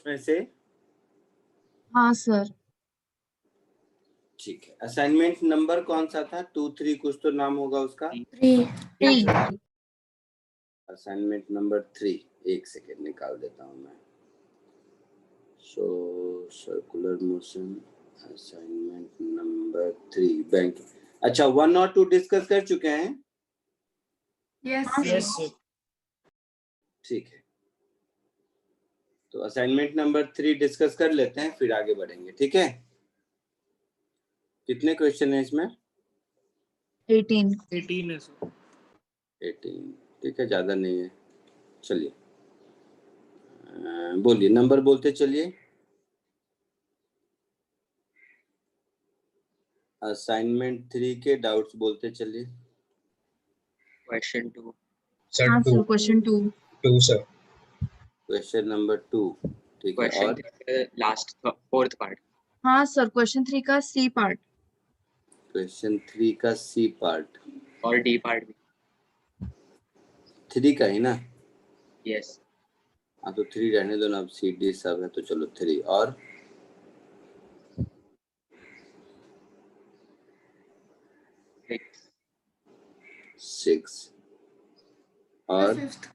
में से? हाँ सर। ठीक है, असाइनमेंट नंबर कौन सा था? 2, 3 कुछ तो नाम होगा उसका। 3। असाइनमेंट नंबर 3, एक सेकेंड निकाल देता हूँ मैं। So circular motion assignment number 3 bank. अच्छा, 1 और 2 डिस्कस कर चुके हैं? यस ठीक है, तो असाइनमेंट नंबर 3 डिस्कस कर लेते हैं, फिर आगे बढ़ेंगे। ठीक है, कितने क्वेश्चन है इसमें? 18 है सर। 18, ठीक है, ज्यादा नहीं है। चलिए बोलिए, नंबर बोलते चलिए। असाइनमेंट 3 के डाउट्स बोलते चलिए। Question 2 sir. हाँ sir, question 2 sir. Question number 2, ठीक है। और लास्ट 4th पार्ट। हाँ सर, क्वेश्चन 3 का सी पार्ट। क्वेश्चन 3 का सी पार्ट और डी पार्ट भी। 3 का ही ना? यस। हाँ, तो 3 रहने दो ना, अब सी डी सब है तो चलो 3। और 6 और 5th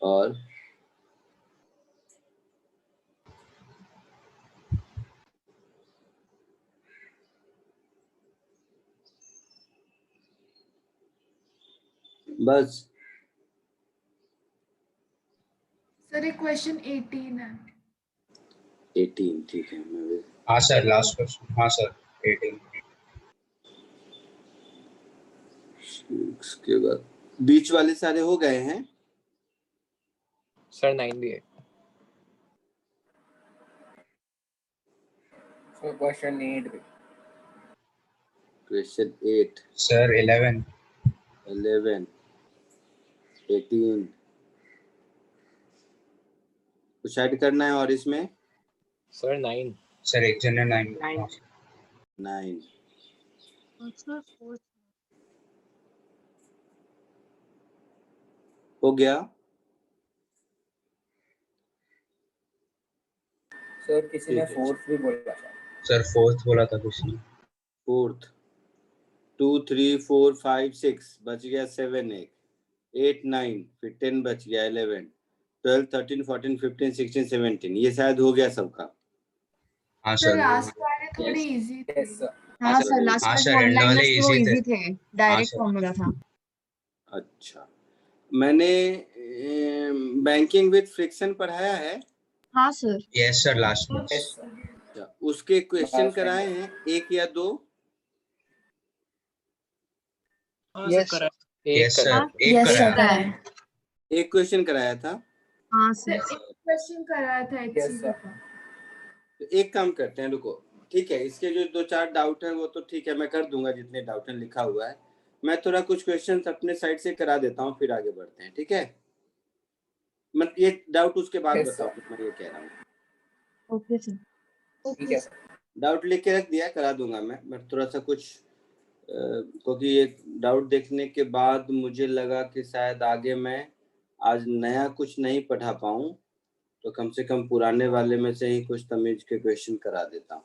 और बस। सर एक क्वेश्चन 18 है। 18, ठीक है। मैं हाँ सर, लास्ट क्वेश्चन। हाँ सर, 18। उसके बाद बीच वाले सारे हो गए हैं सर 9 भी है। सर क्वेश्चन 8 भी। Question 8 sir 11। 11 18 कुछ ऐड करना है और इसमें? सर 9। सर एक जन 9। 9 हो गया। सर किसी ने ठीक है। 4th भी बोला था। सर 4th बोला था किसी ने। 4th 2 3 4 5 6 बच गया 7 8 9 फिर 10 बच गया 11 12 13 14 15 16 17। ये शायद हो गया सबका। हाँ सर सर। लास्ट वाले थोड़ी इजी थे। Yes sir. हाँ सर, लास्ट हाँ में सर, जो एंड वाले ऑनलाइनर्स थे वो easy थे। इजी थे, डायरेक्ट सर। फॉर्मूला था। अच्छा, मैंने बैंकिंग विद फ्रिक्शन पढ़ाया है। हाँ सर। यस सर, लास्ट में। अच्छा, उसके क्वेश्चन कराए हैं 1 या 2? यस सर, एक यस करा। सर। एक क्वेश्चन कराया था। हाँ सर सर। एक क्वेश्चन कराया था HCP का। तो एक काम करते हैं, रुको। ठीक है, इसके जो 2-4 डाउट है वो तो ठीक है, मैं कर दूंगा जितने डाउट है लिखा हुआ है। मैं थोड़ा कुछ क्वेश्चंस अपने साइड से करा देता हूँ, फिर आगे बढ़ते हैं। ठीक है, मैं ये डाउट उसके बाद बताओ, मैं ये कह रहा हूँ। Okay sir. ठीक है। डाउट लिख के रख दिया, करा दूंगा मैं थोड़ा सा कुछ क्योंकि ये डाउट देखने के बाद मुझे लगा कि शायद आगे मैं आज नया कुछ नहीं पढ़ा पाऊँ, तो कम से कम पुराने वाले में से ही कुछ तमीज के क्वेश्चन करा देता हूँ।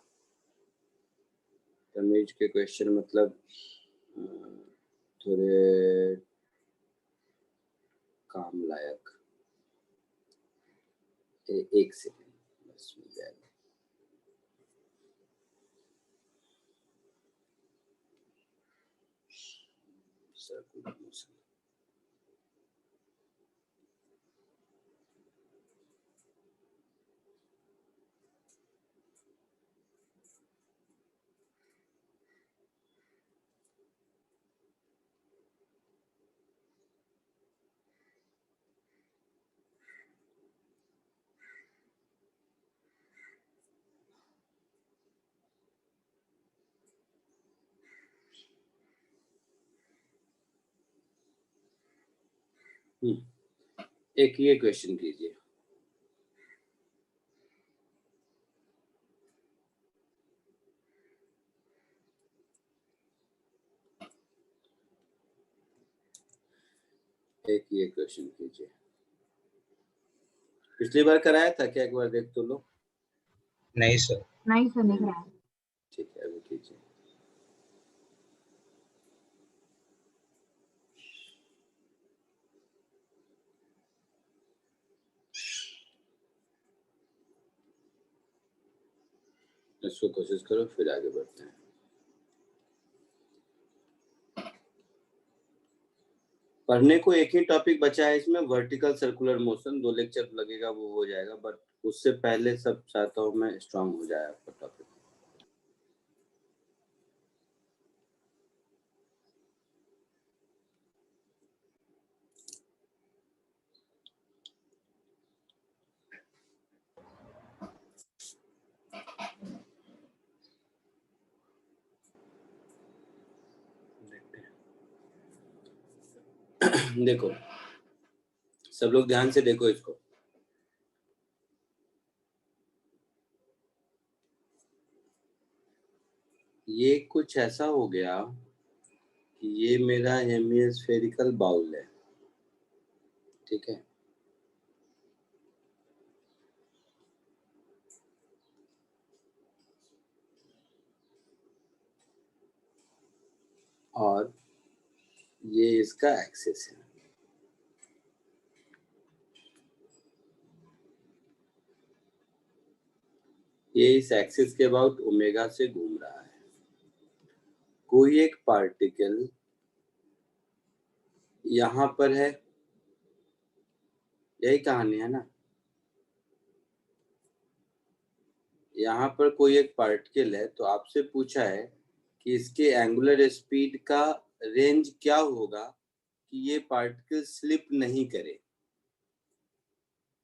तमीज के क्वेश्चन मतलब थोड़े काम लायक। एक सेकंड बस मिल जाएगा। Circular motion. एक ये क्वेश्चन कीजिए। एक ये क्वेश्चन कीजिए। पिछली बार कराया था क्या? एक बार देख तो लो। नहीं सर। नहीं सर, नहीं कराया। ठीक है, अभी कीजिए। इसको कोशिश करो, फिर आगे बढ़ते हैं। पढ़ने को एक ही टॉपिक बचा है इसमें, वर्टिकल सर्कुलर मोशन। 2 लेक्चर लगेगा, वो हो जाएगा, बट उससे पहले सब चाहता हूँ मैं स्ट्रांग हो जाए आपका टॉपिक। देखो, सब लोग ध्यान से देखो इसको। ये कुछ ऐसा हो गया कि ये मेरा हेमिस्फेरिकल बाउल है, ठीक है। और ये इसका एक्सिस है। ये इस एक्सिस के अबाउट ओमेगा से घूम रहा है। कोई एक पार्टिकल यहाँ पर है, यही कहानी है ना। यहाँ पर कोई एक पार्टिकल है, तो आपसे पूछा है कि इसके एंगुलर स्पीड का रेंज क्या होगा कि ये पार्टिकल स्लिप नहीं करे।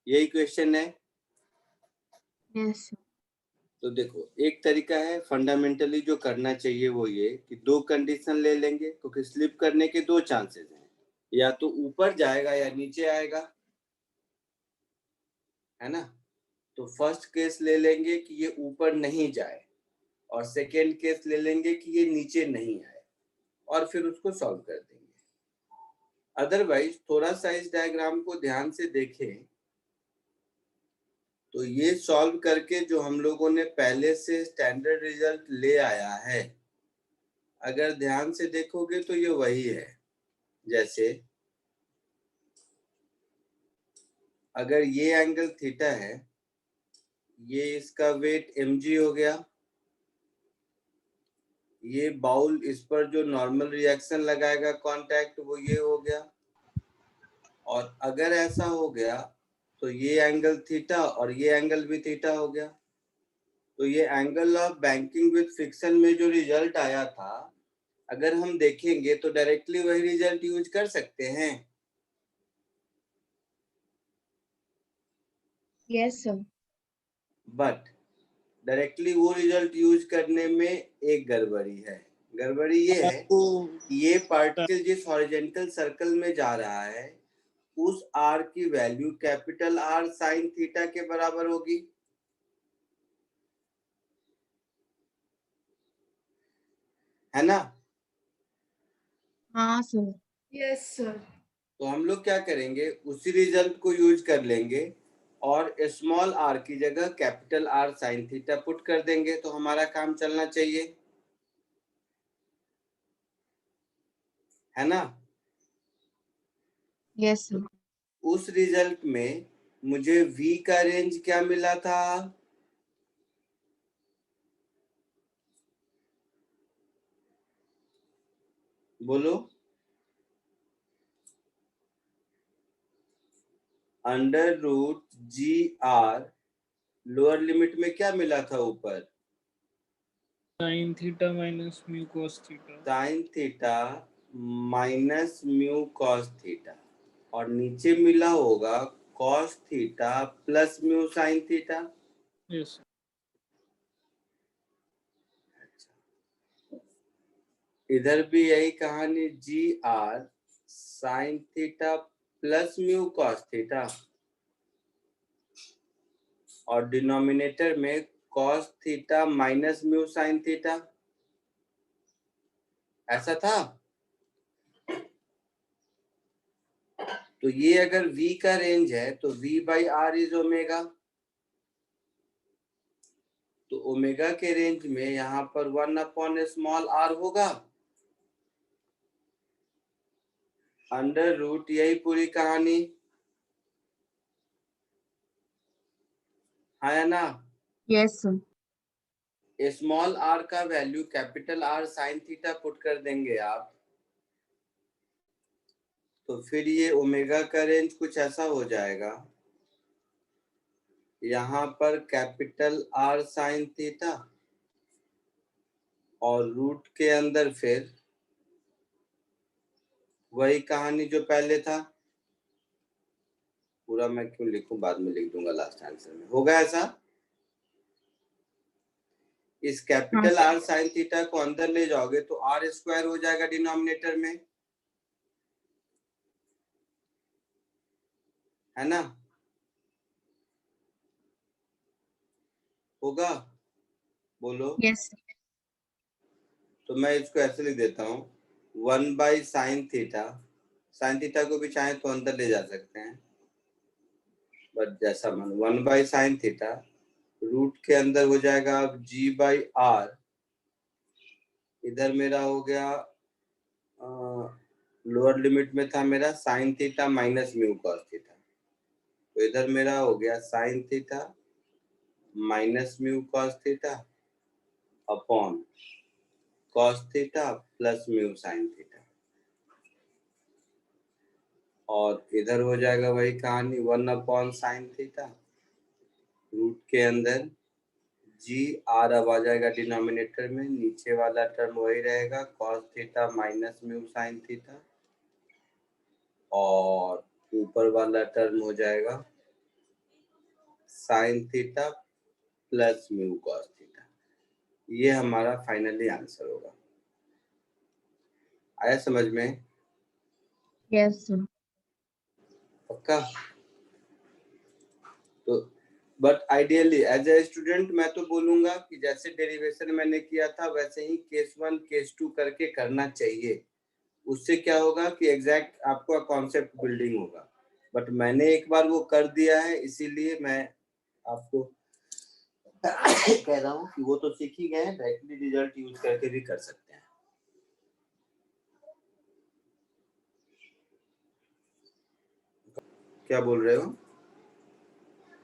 यही क्वेश्चन है। Yes sir. तो देखो, एक तरीका है फंडामेंटली जो करना चाहिए वो ये कि 2 कंडीशन ले लेंगे, क्योंकि स्लिप करने के 2 चांसेस हैं, या तो ऊपर जाएगा या नीचे आएगा, है ना। तो फर्स्ट केस ले लेंगे कि ये ऊपर नहीं जाए, और सेकेंड केस ले लेंगे कि ये नीचे नहीं आए, और फिर उसको सॉल्व कर देंगे। अदरवाइज थोड़ा सा इस डायग्राम को ध्यान से देखें तो ये सॉल्व करके जो हम लोगों ने पहले से स्टैंडर्ड रिजल्ट ले आया है, अगर ध्यान से देखोगे तो ये वही है। जैसे अगर ये एंगल थीटा है, ये इसका वेट mg हो गया, ये बाउल इस पर जो नॉर्मल रिएक्शन लगाएगा कांटेक्ट, वो ये हो गया। और अगर ऐसा हो गया तो ये एंगल थीटा और ये एंगल भी थीटा हो गया। तो ये angle of banking with friction में जो रिजल्ट आया था, अगर हम देखेंगे तो डायरेक्टली वही रिजल्ट यूज कर सकते हैं। Yes sir. बट डायरेक्टली वो रिजल्ट यूज करने में एक गड़बड़ी है। गड़बड़ी ये है कि ये पार्टिकल जिस हॉरिजॉन्टल सर्कल में जा रहा है, उस आर की value capital R sine theta के बराबर होगी, है ना। हाँ सर। Yes sir. तो हम लोग क्या करेंगे, उसी रिजल्ट को यूज कर लेंगे और स्मॉल आर की जगह capital R sine theta put कर देंगे, तो हमारा काम चलना चाहिए, है ना। Yes sir. उस रिजल्ट में मुझे v का रेंज क्या मिला था? बोलो। Under root g r, lower limit में क्या मिला था ऊपर? Sine theta minus mu cos theta. Sine theta minus mu cos theta, और नीचे मिला होगा cos theta plus mu sine theta. Yes. इधर भी यही कहानी, g r sine theta plus mu cos theta, और डिनोमिनेटर में cos theta minus mu sine theta. ऐसा था। तो ये अगर v का रेंज है तो v by R is omega, तो ओमेगा के रेंज में यहाँ पर 1 अपॉन स्मॉल r होगा, अंडर रूट, यही पूरी कहानी है ना। Yes, sir. स्मॉल r का value capital R sine theta put कर देंगे आप, तो फिर ये ओमेगा का रेंज कुछ ऐसा हो जाएगा, यहाँ पर कैपिटल R साइन थीटा और रूट के अंदर फिर वही कहानी जो पहले था। पूरा मैं क्यों लिखूं, बाद में लिख दूंगा लास्ट आंसर में। होगा ऐसा, इस कैपिटल हाँ, R साइन थीटा को अंदर ले जाओगे तो R स्क्वायर हो जाएगा डिनोमिनेटर में, है ना। होगा, बोलो। Yes, sir. तो मैं इसको ऐसे लिख देता हूँ, 1 by sine theta, sine theta को भी चाहे तो अंदर ले जा सकते हैं, बट जैसा मन, 1 बाई साइन थीटा, रूट के अंदर हो जाएगा अब g बाई आर, इधर मेरा हो गया लोअर लिमिट में था मेरा sign theta minus mu cos theta, तो इधर मेरा हो गया sign theta minus mu cos theta upon cos theta plus mu sine theta, और इधर हो जाएगा वही कहानी 1 अपॉन साइन थीटा, रूट के अंदर जी आर अब आ जाएगा डिनोमिनेटर में, नीचे वाला टर्म वही रहेगा cos theta minus mu sine theta, और ऊपर वाला टर्म हो जाएगा sign theta plus mu cos theta. ये हमारा फाइनली आंसर होगा। आया समझ में? Yes, sir. पक्का? तो but ideally as a student मैं तो बोलूंगा कि जैसे डेरिवेशन मैंने किया था वैसे ही केस 1 केस 2 करके करना चाहिए। उससे क्या होगा कि एग्जैक्ट आपका कॉन्सेप्ट बिल्डिंग होगा, बट मैंने एक बार वो कर दिया है, इसीलिए मैं आपको कह रहा हूँ कि वो तो सीख ही गए, डायरेक्टली रिजल्ट यूज करके भी कर सकते हैं। क्या बोल रहे हो?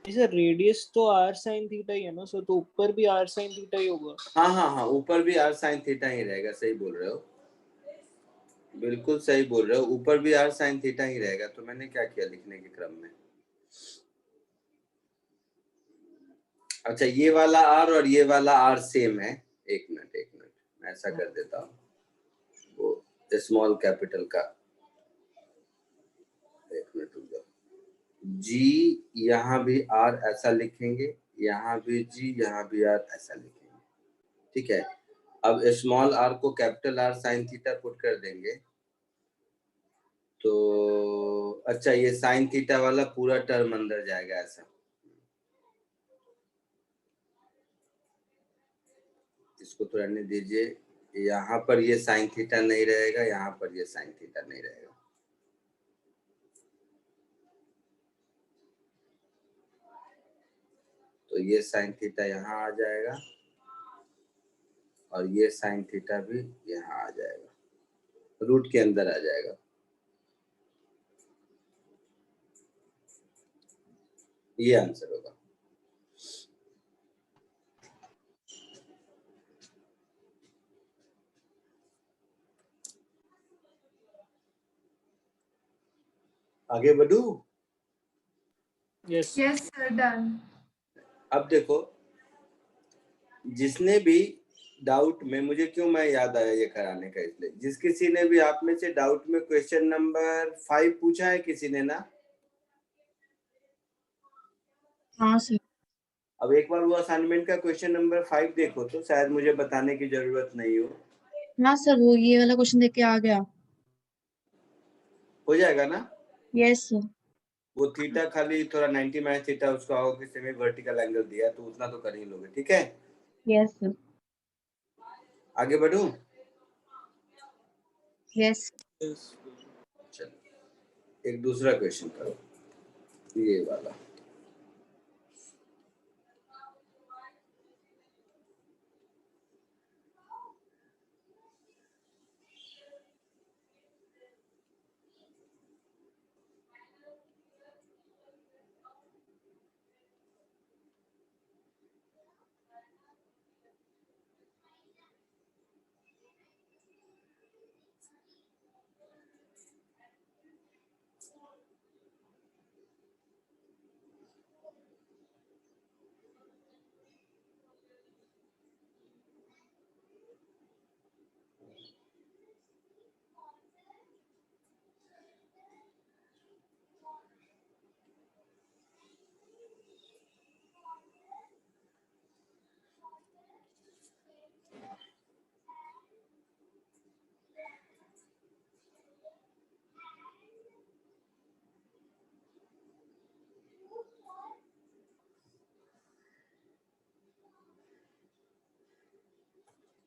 सर रेडियस तो r sin थीटा ही है ना सर, तो ऊपर भी r sin थीटा ही होगा। हाँ, ऊपर भी r sin थीटा ही रहेगा, सही बोल रहे हो, बिल्कुल सही बोल रहे हो, ऊपर भी r sin थीटा ही रहेगा। तो मैंने क्या किया लिखने के क्रम में, अच्छा ये वाला r और ये वाला r सेम है। एक मिनट मैं ऐसा कर देता हूँ, वो स्मॉल कैपिटल का, एक मिनट रुक जाओ, g यहाँ भी r ऐसा लिखेंगे, यहाँ भी g, यहाँ भी r ऐसा लिखेंगे, ठीक है। अब स्मॉल r को capital R sine theta put कर देंगे, तो अच्छा ये साइन थीटा वाला पूरा टर्म अंदर जाएगा ऐसा, इसको तो रहने दीजिए, यहाँ पर ये साइन थीटा नहीं रहेगा, यहाँ पर ये साइन थीटा नहीं रहेगा, तो ये साइन थीटा यहाँ आ जाएगा और ये साइन थीटा भी यहाँ आ जाएगा, रूट के अंदर आ जाएगा। ये आंसर होगा। आगे बढ़ू? Yes Yes, sir. Done. अब देखो, जिसने भी डाउट में, मुझे क्यों मैं याद आया ये कराने का, इसलिए जिस किसी ने भी आप में से डाउट में क्वेश्चन नंबर 5 पूछा है किसी ने ना, हाँ, sir. अब एक बार वो असाइनमेंट का क्वेश्चन नंबर 5 देखो तो शायद मुझे बताने की जरूरत नहीं हो। हाँ, सर, वो ये वाला क्वेश्चन देख के आ गया। हो जाएगा ना? Yes, sir. वो थीटा खाली थोड़ा 90 माइनस थीटा उसका हो कि सेमी वर्टिकल एंगल दिया है, तो उतना तो कर ही लोगे, ठीक है। Yes, sir. आगे बढ़ूं? Yes. यस चलो, एक दूसरा क्वेश्चन करो, ये वाला।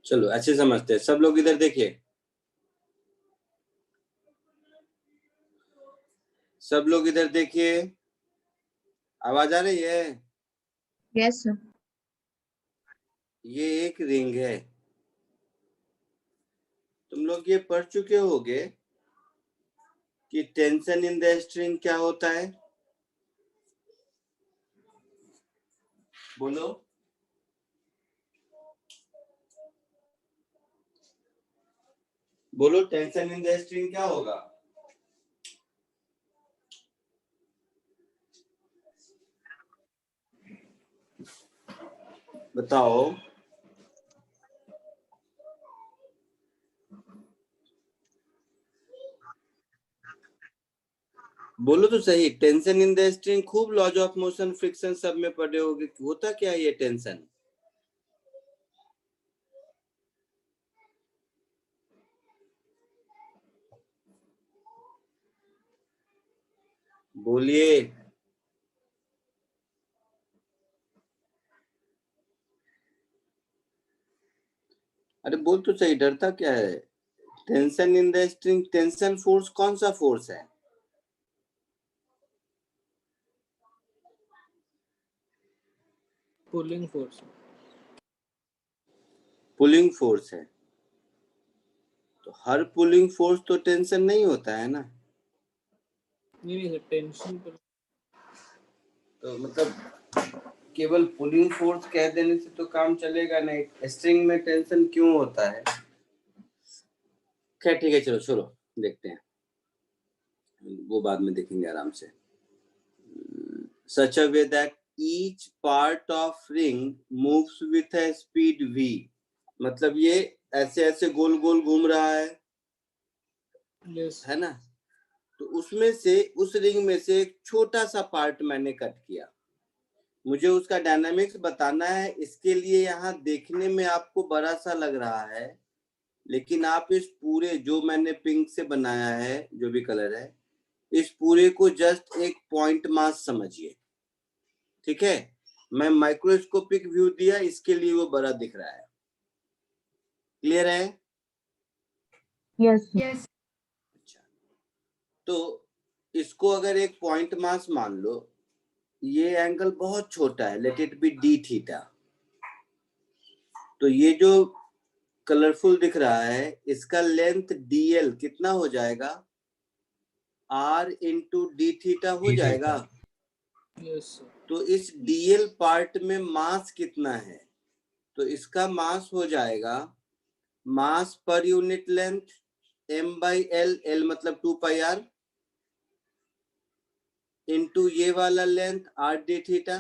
चलो अच्छे समझते हैं सब लोग, इधर देखिए, सब लोग इधर देखिए, आवाज आ रही है? Yes sir. ये एक रिंग है, तुम लोग ये पढ़ चुके होगे कि टेंशन इन द स्ट्रिंग क्या होता है? बोलो। बोलो, टेंशन इन द स्ट्रिंग क्या होगा? बताओ। बोलो तो सही, टेंशन इन द स्ट्रिंग खूब लॉज ऑफ मोशन, फ्रिक्शन सब में पढ़े होगे, होता क्या है ये टेंशन? बोलिए। अरे बोल तो सही, डरता क्या है? Tension in the string, tension force कौन सा फोर्स है? Pulling force. पुलिंग फोर्स है, तो हर पुलिंग फोर्स तो टेंशन नहीं होता है ना। नहीं सर, टेंशन पर तो मतलब केवल पुलिंग फोर्स कह देने से तो काम चलेगा नहीं, स्ट्रिंग में टेंशन क्यों होता है? खैर ठीक है, चलो छोड़ो, देखते हैं, वो बाद में देखेंगे आराम से। Such a way that each part of ring moves with a speed v, मतलब ये ऐसे ऐसे गोल गोल घूम रहा है, यस है ना? तो उसमें से, उस रिंग में से एक छोटा सा पार्ट मैंने कट किया, मुझे उसका डायनामिक्स बताना है। इसके लिए यहाँ देखने में आपको बड़ा सा लग रहा है, लेकिन आप इस पूरे जो मैंने पिंक से बनाया है, जो भी कलर है, इस पूरे को जस्ट एक पॉइंट मास समझिए, ठीक है? मैं माइक्रोस्कोपिक व्यू दिया, इसके लिए वो बड़ा दिख रहा है। क्लियर है? Yes Yes. अच्छा, तो इसको अगर एक पॉइंट मास मान लो, ये एंगल बहुत छोटा है, let it be D theta, तो ये जो कलरफुल दिख रहा है, इसका लेंथ डीएल कितना हो जाएगा? आर इंटू डी थीटा हो D जाएगा। theta. Yes sir. तो इस डीएल पार्ट में मास कितना है? तो इसका मास हो जाएगा, mass per unit length m by l, l मतलब 2 pi r, इंटू ये वाला length r d theta.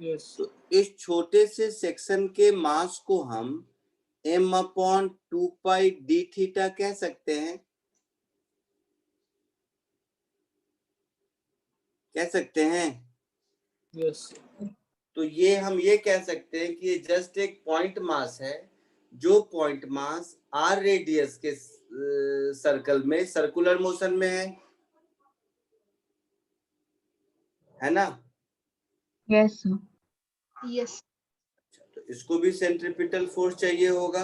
Yes तो इस छोटे से सेक्शन के मास को हम m upon 2 pi d theta कह सकते हैं, कह सकते हैं। यस तो ये हम ये कह सकते हैं कि ये जस्ट एक पॉइंट मास है, जो पॉइंट मास r रेडियस के सर्कल में सर्कुलर मोशन में है ना? Yes sir. Yes. तो इसको भी सेंट्रीपिटल फोर्स चाहिए होगा,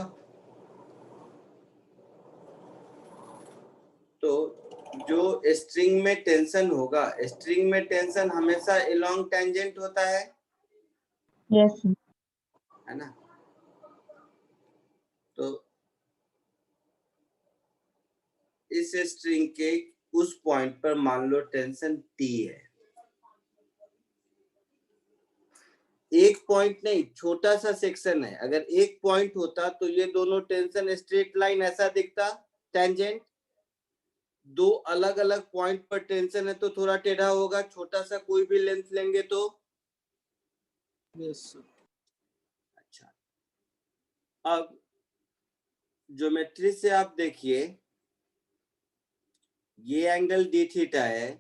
तो जो स्ट्रिंग में टेंशन होगा, स्ट्रिंग में टेंशन हमेशा अलोंग टेंजेंट होता है Yes, sir. है ना। तो इस स्ट्रिंग के उस पॉइंट पर मान लो टेंशन T है, एक पॉइंट नहीं, छोटा सा सेक्शन है। अगर एक पॉइंट होता तो ये दोनों टेंशन स्ट्रेट लाइन ऐसा दिखता टेंजेंट। दो अलग अलग पॉइंट पर टेंशन है तो थोड़ा टेढ़ा होगा, छोटा सा कोई भी लेंथ लेंगे तो। Yes sir. अच्छा, अब ज्योमेट्री से आप देखिए, ये एंगल डी थीटा है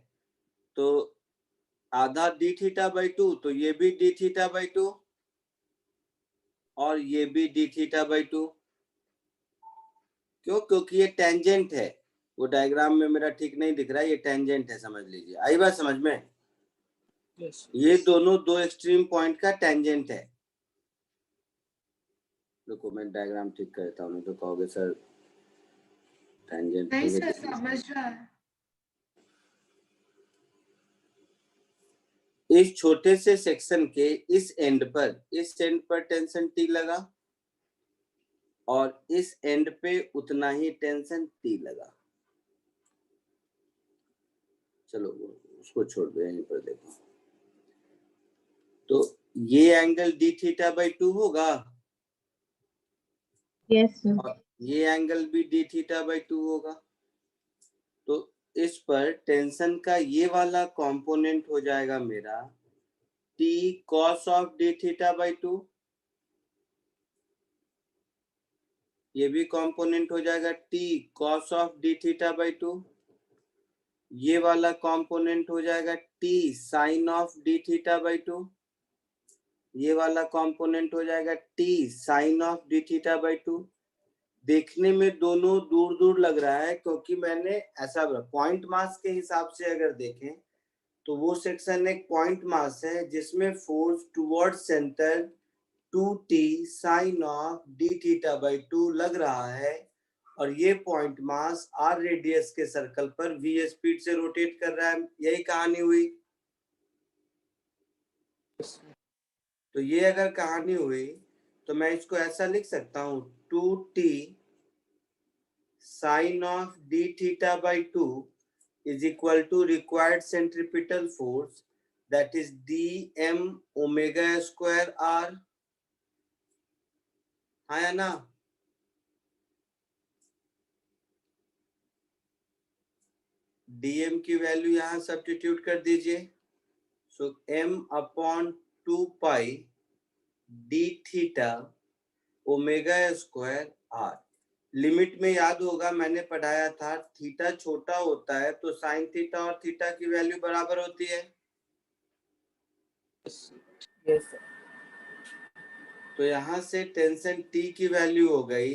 तो आधा डी थीटा बाई 2, तो ये भी डी थीटा बाई 2 और ये भी डी थीटा बाई 2। क्यों? क्योंकि ये टेंजेंट है। वो डायग्राम में मेरा ठीक नहीं दिख रहा है, ये टेंजेंट है, समझ लीजिए। आई बात समझ में? यस ये दोनों दो एक्सट्रीम पॉइंट का टेंजेंट है। देखो मैं डायग्राम ठीक करता हूँ, नहीं तो कहोगे सर टेंजेंट नहीं मुझे सर, दिख नहीं। समझ रहा है। इस छोटे से सेक्शन के इस एंड पर टेंशन टी लगा और इस एंड पे उतना ही टेंशन टी लगा। चलो उसको छोड़ दो, यहीं पर देखो। तो ये एंगल डी थीटा बाई 2 होगा Yes, sir. और ये एंगल भी डी थीटा बाई 2 होगा। तो इस पर टेंशन का ये वाला कंपोनेंट हो जाएगा मेरा t cos of d theta by 2, ये भी कंपोनेंट हो जाएगा t cos of d theta by 2, ये वाला कंपोनेंट हो जाएगा t sin of d theta by 2, ये वाला कंपोनेंट हो जाएगा t sin of d theta by 2। देखने में दोनों दूर दूर लग रहा है क्योंकि मैंने ऐसा पॉइंट मास के हिसाब से अगर देखें तो वो सेक्शन एक पॉइंट मास है जिसमें force toward centre 2t sine of d theta by 2 लग रहा है और ये पॉइंट मास r रेडियस के सर्कल पर v स्पीड से रोटेट कर रहा है। यही कहानी हुई। तो ये अगर कहानी हुई तो मैं इसको ऐसा लिख सकता हूं 2t sine of d theta by 2 is equal to required centripetal force, that is dm omega square r। है ना? dm की वैल्यू यहां सब्स्टिट्यूट कर दीजिए। So m upon 2 pi d theta omega square r। Limit में याद होगा मैंने पढ़ाया था, थीटा छोटा होता है तो साइन थीटा और थीटा की वैल्यू बराबर होती है। Yes sir. तो यहां से टेंशन T की वैल्यू हो गई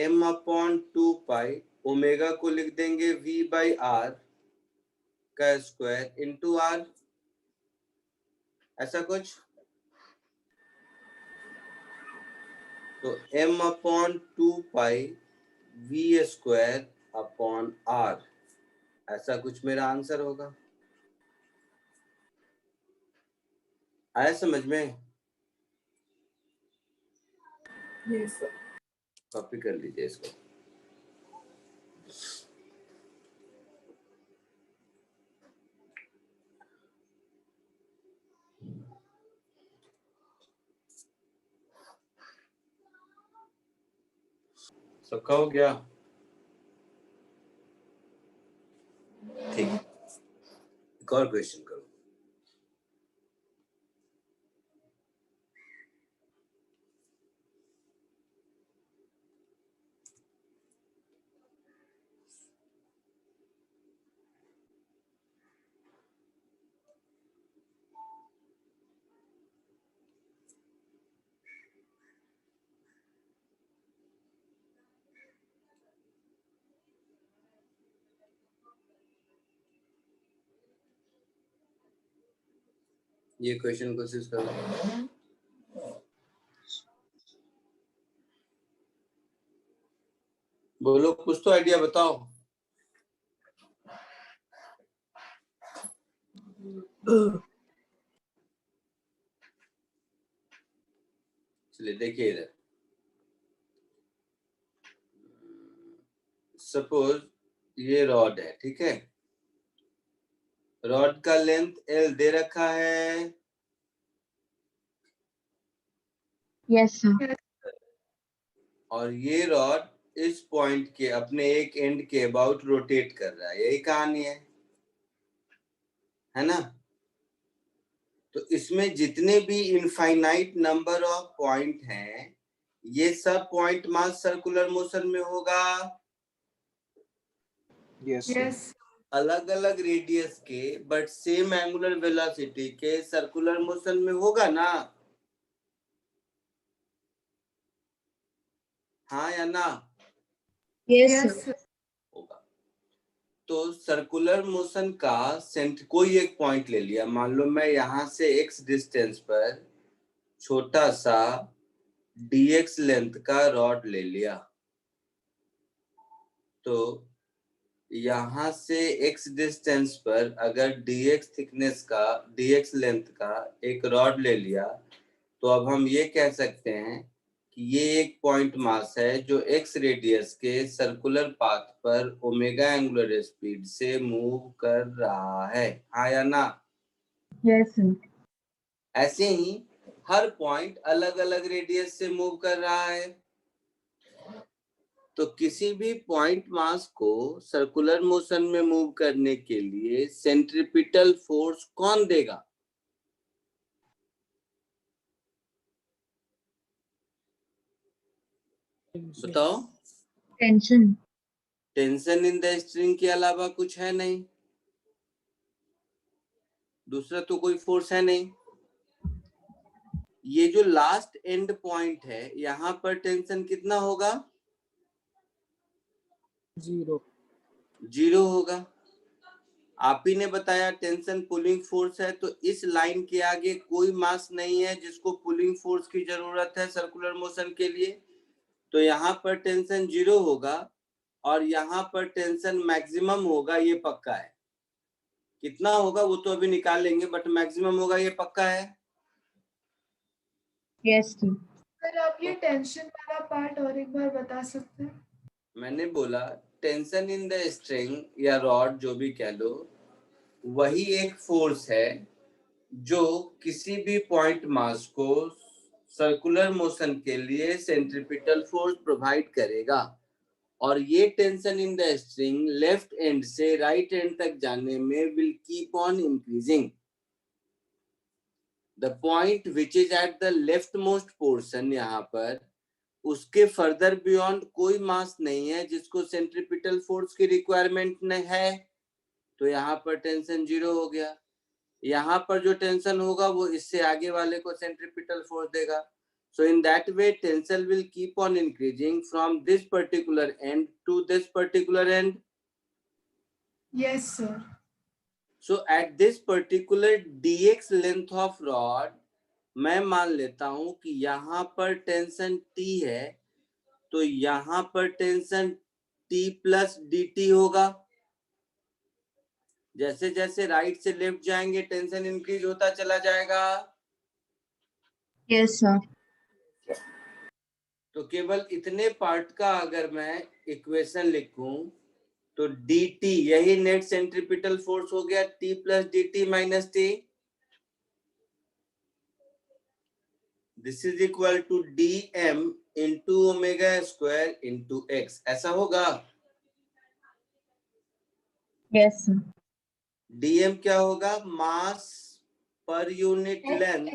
m अपॉन 2 पाई, ओमेगा को लिख देंगे v बाई आर का स्क्वायर इंटू आर, ऐसा कुछ। तो m upon 2 pi v square upon R, ऐसा कुछ मेरा आंसर होगा। आया समझ में? Yes sir. कॉपी कर लीजिए इसको। सबका हो गया? ठीक, एक और क्वेश्चन करो। ये क्वेश्चन कोशिश करो। बोलो, कुछ तो आइडिया बताओ। चलिए देखिए इधर, सपोज ये रॉड है, ठीक है, रॉड का लेंथ L दे रखा है, Yes, sir. और ये रॉड इस पॉइंट के अपने एक एंड के अबाउट रोटेट कर रहा है, यही कहानी है ना। तो इसमें जितने भी इनफाइनाइट नंबर ऑफ पॉइंट हैं, ये सब पॉइंट मास सर्कुलर मोशन में होगा। Yes. अलग अलग रेडियस के बट सेम एंगुलर वेलोसिटी के सर्कुलर मोशन में होगा ना, हाँ या ना? Yes, Yes, sir. sir. होगा। तो सर्कुलर मोशन का कोई एक पॉइंट ले लिया, मान लो मैं यहां से x डिस्टेंस पर छोटा सा dx लेंथ का रॉड ले लिया, तो यहां से x डिस्टेंस पर अगर dx थिकनेस का, dx लेंथ का एक रॉड ले लिया, तो अब हम ये कह सकते हैं कि ये एक पॉइंट मास है जो x रेडियस के सर्कुलर पाथ पर ओमेगा एंगुलर स्पीड से मूव कर रहा है, हाँ या ना? Yes, sir. ऐसे ही हर पॉइंट अलग अलग रेडियस से मूव कर रहा है। तो किसी भी पॉइंट मास को सर्कुलर मोशन में मूव करने के लिए सेंट्रिपिटल फोर्स कौन देगा? बताओ। Tension. Tension in the string के अलावा कुछ है नहीं, दूसरा तो कोई फोर्स है नहीं। ये जो लास्ट एंड पॉइंट है, यहाँ पर टेंशन कितना होगा? 0 होगा। आप ही ने बताया टेंशन पुलिंग फोर्स है, तो इस लाइन के आगे कोई मास नहीं है जिसको पुलिंग फोर्स की जरूरत है सर्कुलर मोशन के लिए, तो यहाँ पर टेंशन 0 होगा, और यहाँ पर टेंशन मैक्सिमम होगा, ये पक्का है। कितना होगा वो तो अभी निकाल लेंगे, बट मैक्सिमम होगा, ये पक्का है। Yes, sir. सर आप ये टेंशन वाला पार्ट और एक बार बता सकते हैं? मैंने बोला टेंशन इन द स्ट्रिंग या रॉड, जो भी कह लो, वही एक फोर्स है जो किसी भी पॉइंट मास को सर्कुलर मोशन के लिए सेंट्रिपिटल फोर्स प्रोवाइड करेगा, और ये tension in the string left and से राइट एंड तक जाने में will keep on increasing. The point which is at the left most portion, यहाँ पर उसके फर्दर बियॉन्ड कोई मास नहीं है जिसको सेंट्रिपिटल फोर्स की रिक्वायरमेंट है, तो यहाँ पर टेंशन 0 हो गया। यहाँ पर जो टेंशन होगा वो इससे आगे वाले को सेंट्रिपिटल फोर्स देगा। So in that way tensile will keep on increasing from this particular end to this particular end. Yes, sir. So at this particular dx length of rod, मैं मान लेता हूं कि यहाँ पर टेंशन T है, तो यहाँ पर टेंशन T प्लस dt होगा। जैसे जैसे राइट से लेफ्ट जाएंगे टेंशन इंक्रीज होता चला जाएगा। Yes, sir. तो केवल इतने पार्ट का अगर मैं इक्वेशन लिखूं, तो dt यही नेट सेंट्रिपिटल फोर्स हो गया, T plus dt minus T, this is equal to dm into omega square into x, ऐसा होगा। Yes, sir. dm क्या होगा? Mass per unit length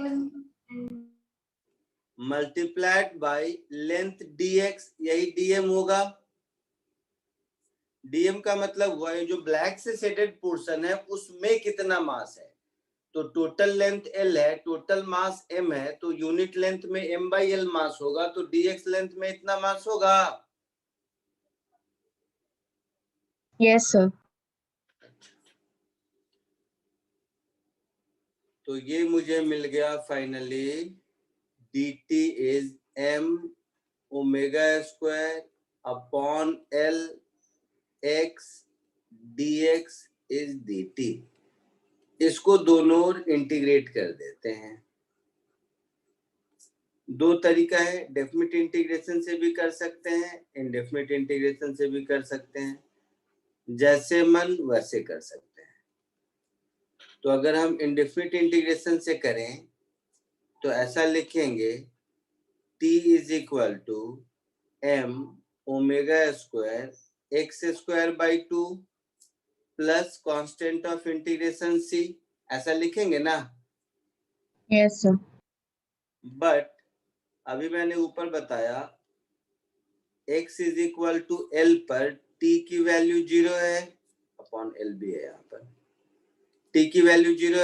multiplied by length dx, यही dm होगा। dm का मतलब हुआ है जो ब्लैक से शेडेड पोर्शन है उसमें कितना मास है, तो टोटल लेंथ L है, टोटल मास M है, तो यूनिट लेंथ में M by L मास होगा, तो dx लेंथ में इतना मास होगा। Yes, sir. तो ये मुझे मिल गया finally, dt is M omega square upon L x, dx is dt। इसको दोनों ओर इंटीग्रेट कर देते हैं। दो तरीका है, डेफिनेट इंटीग्रेशन से भी कर सकते हैं, इनडेफिनेट इंटीग्रेशन से भी कर सकते हैं, जैसे मन वैसे कर सकते हैं। तो अगर हम इंडेफिनेट इंटीग्रेशन से करें तो ऐसा लिखेंगे t is equal to m omega square x square by 2 plus constant of integration c, ऐसा लिखेंगे ना। Yes, sir. बट अभी मैंने ऊपर बताया x is equal to l पर t की वैल्यू 0 है, अपॉन l भी है, यहाँ पर t की वैल्यू 0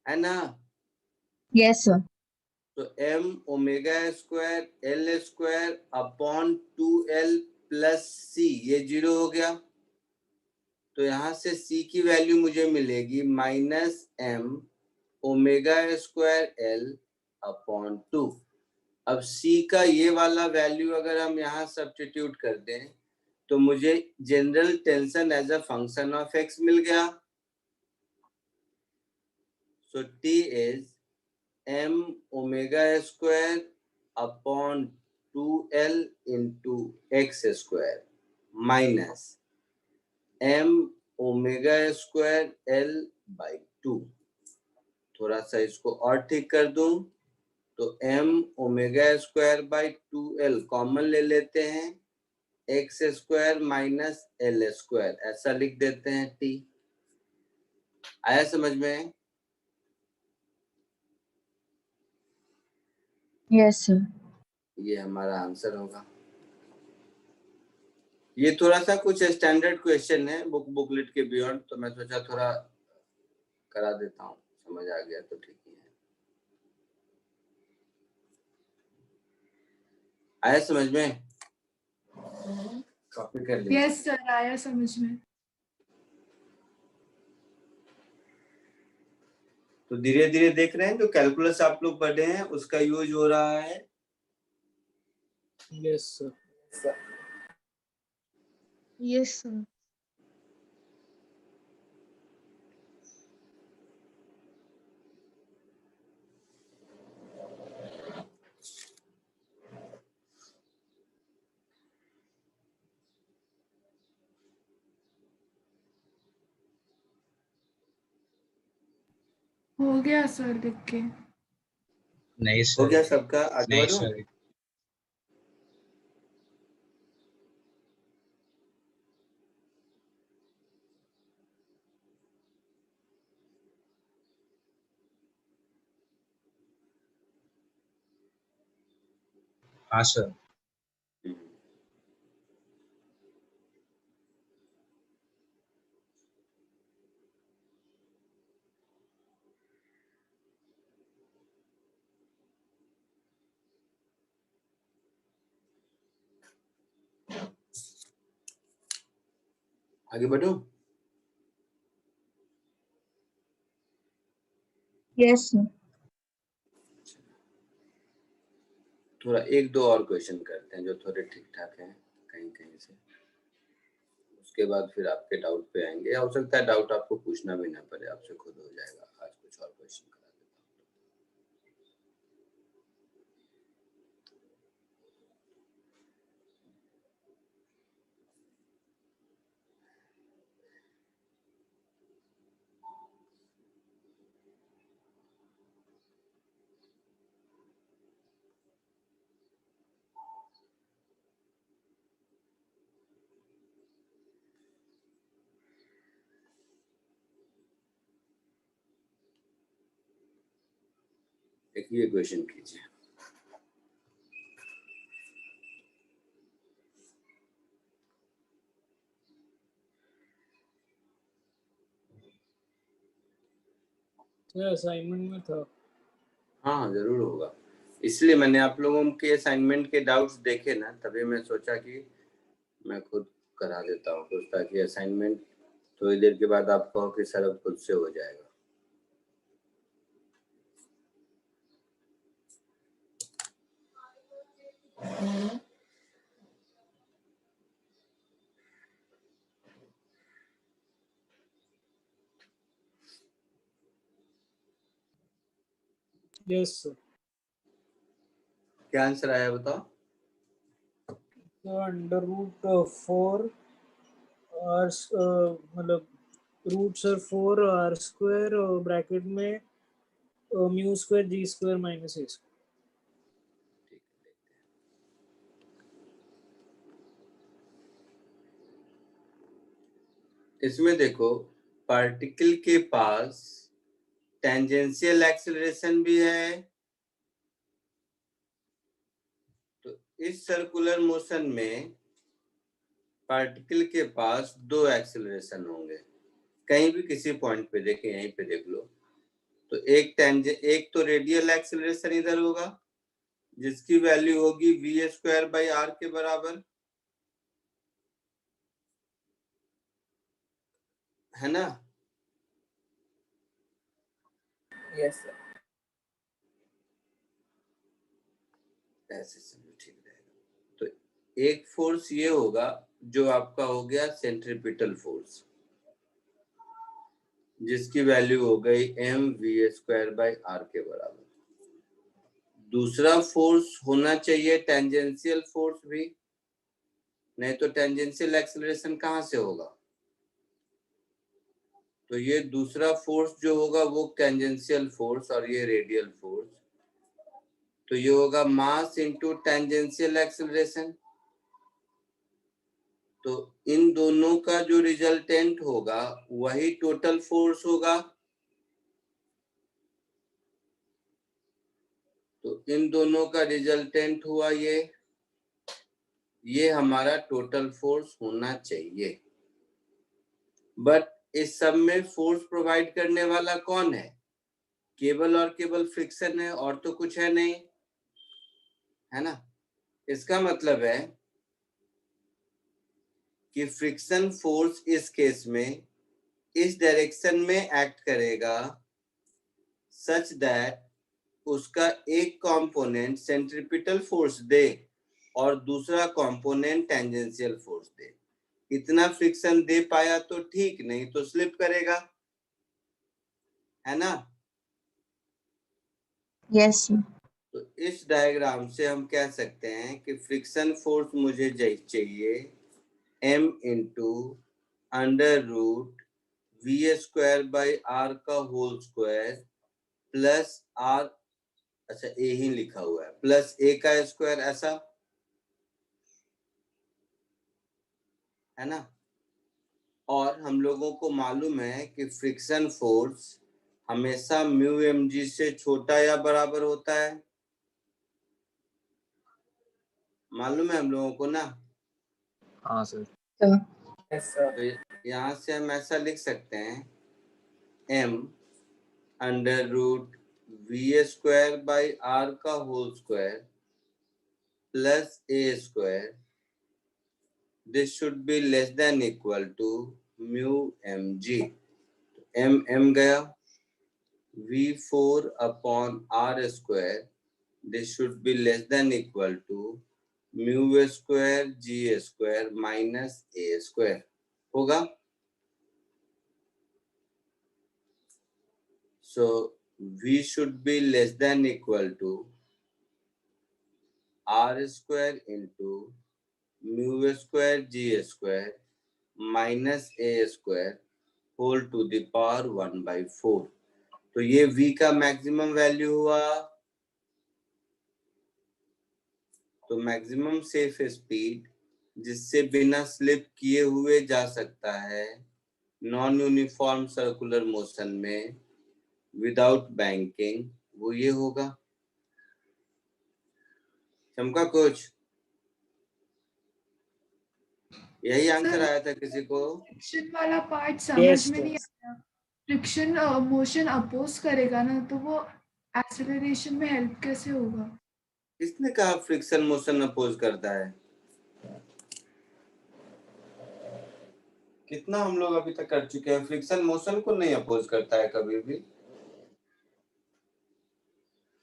है ना। Yes, sir. तो m omega square l square upon 2l plus c, ये 0 हो गया। तो यहाँ से c की वैल्यू मुझे मिलेगी minus m omega square l upon 2। अब c का ये वाला वैल्यू अगर हम यहाँ सब्स्टिट्यूट कर दें तो मुझे general tension as a function of x मिल गया। So t is m omega square upon 2l into x square minus m omega square l by 2। थोड़ा सा इसको और ठीक कर दूं तो m omega square by 2l common ले लेते हैं, x square minus l square, ऐसा लिख देते हैं t। आया समझ में? Yes, sir. ये हमारा आंसर होगा। ये थोड़ा सा कुछ स्टैंडर्ड क्वेश्चन है बुकलेट के बियॉन्ड, तो मैं सोचा थोड़ा करा देता हूँ, समझ आ गया तो ठीक ही है। आया समझ में? कॉपी कर लीजिए। यस सर, आया समझ में। तो धीरे धीरे देख रहे हैं जो कैलकुलस आप लोग पढ़े हैं उसका यूज हो रहा है। Yes sir. Yes, sir. हो गया सर, लिख के। नहीं हो सर, गया सबका? आगे नहीं बढ़ो। सर। हाँ सर। आगे बढ़ो। Yes, sir. थोड़ा एक दो और क्वेश्चन करते हैं जो थोड़े ठीक ठाक हैं कहीं कहीं से, उसके बाद फिर आपके डाउट पे आएंगे। हो सकता है डाउट आपको पूछना भी ना पड़े, आपसे खुद हो जाएगा। आज कुछ और क्वेश्चन करा देता हूँ। एक ये क्वेश्चन कीजिए। सर असाइनमेंट में था। हाँ जरूर होगा, इसलिए मैंने आप लोगों के असाइनमेंट के डाउट्स देखे ना, तभी मैं सोचा कि मैं खुद करा देता हूँ कुछ, ताकि असाइनमेंट थोड़ी देर के बाद आप कहो कि सर अब खुद से हो जाएगा। Yes sir. क्या आंसर आया बताओ? तो अंडर रूट 4 आर मतलब root sir 4 R square bracket में mu square g square minus a square. इसमें देखो पार्टिकल के पास टेंजेंशियल एक्सेलरेशन भी है, तो इस सर्कुलर मोशन में पार्टिकल के पास दो एक्सेलरेशन होंगे। कहीं भी किसी पॉइंट पे देखें, यहीं पे देख लो, तो एक तो रेडियल एक्सेलरेशन इधर होगा जिसकी वैल्यू होगी v² के बराबर, है ना? Yes sir. ऐसे समझो, ठीक रहेगा। तो एक फोर्स ये होगा जो आपका हो गया सेंट्रीपिटल फोर्स, जिसकी वैल्यू हो गई mv² के बराबर। दूसरा फोर्स होना चाहिए टेंजेंशियल फोर्स भी, नहीं तो टेंजेंशियल एक्सेलरेशन कहां से होगा? तो ये दूसरा फोर्स जो होगा वो टेंजेंशियल फोर्स और ये रेडियल फोर्स, तो ये होगा मास इनटू टेंजेंशियल एक्सेलरेशन। तो इन दोनों का जो रिजल्टेंट होगा वही टोटल फोर्स होगा। तो इन दोनों का रिजल्टेंट हुआ ये हमारा टोटल फोर्स होना चाहिए। बट इस सब में फोर्स प्रोवाइड करने वाला कौन है? केवल और केवल फ्रिक्शन है, और तो कुछ है नहीं, है ना? इसका मतलब है कि फ्रिक्शन फोर्स इस केस में इस डायरेक्शन में एक्ट करेगा सच दैट उसका एक कंपोनेंट सेंट्रीपिटल फोर्स दे और दूसरा कंपोनेंट टेंजेंशियल फोर्स दे। इतना फ्रिक्शन दे पाया तो ठीक, नहीं तो स्लिप करेगा, है ना? Yes, sir. तो इस डायग्राम से हम कह सकते हैं कि फ्रिक्शन फोर्स मुझे चाहिए m into under root v² का होल स्क्वायर प्लस r, अच्छा a ही लिखा हुआ है, प्लस a का स्क्वायर, ऐसा है ना? और हम लोगों को मालूम है कि फ्रिक्शन फोर्स हमेशा म्यू mg से छोटा या बराबर होता है, मालूम है हम लोगों को ना? हाँ सर। Sir. Yes sir. तो यहाँ से हम ऐसा लिख सकते हैं m अंडर रूट v² का whole square plus a square, this should be less than equal to mu mg। m गया, v4/r², this should be less than equal to μ² g² minus a² होगा। So v should be less than equal to r² into μ² g² minus a² whole to the power 1/4। तो ये v का maximum value हुआ। तो maximum safe speed जिससे बिना slip किए हुए जा सकता है नॉन यूनिफॉर्म सर्कुलर मोशन में विदाउट बैंकिंग, वो ये होगा। चमका कुछ? यही आंसर आया था किसी को? फ्रिक्शन वाला पार्ट समझ Yes, में नहीं yes. आया। फ्रिक्शन मोशन अपोज करेगा ना, तो वो एक्सेलरेशन में हेल्प कैसे होगा? किसने कहा फ्रिक्शन मोशन अपोज करता है? कितना हम लोग अभी तक कर चुके हैं, फ्रिक्शन मोशन को नहीं अपोज करता है कभी भी।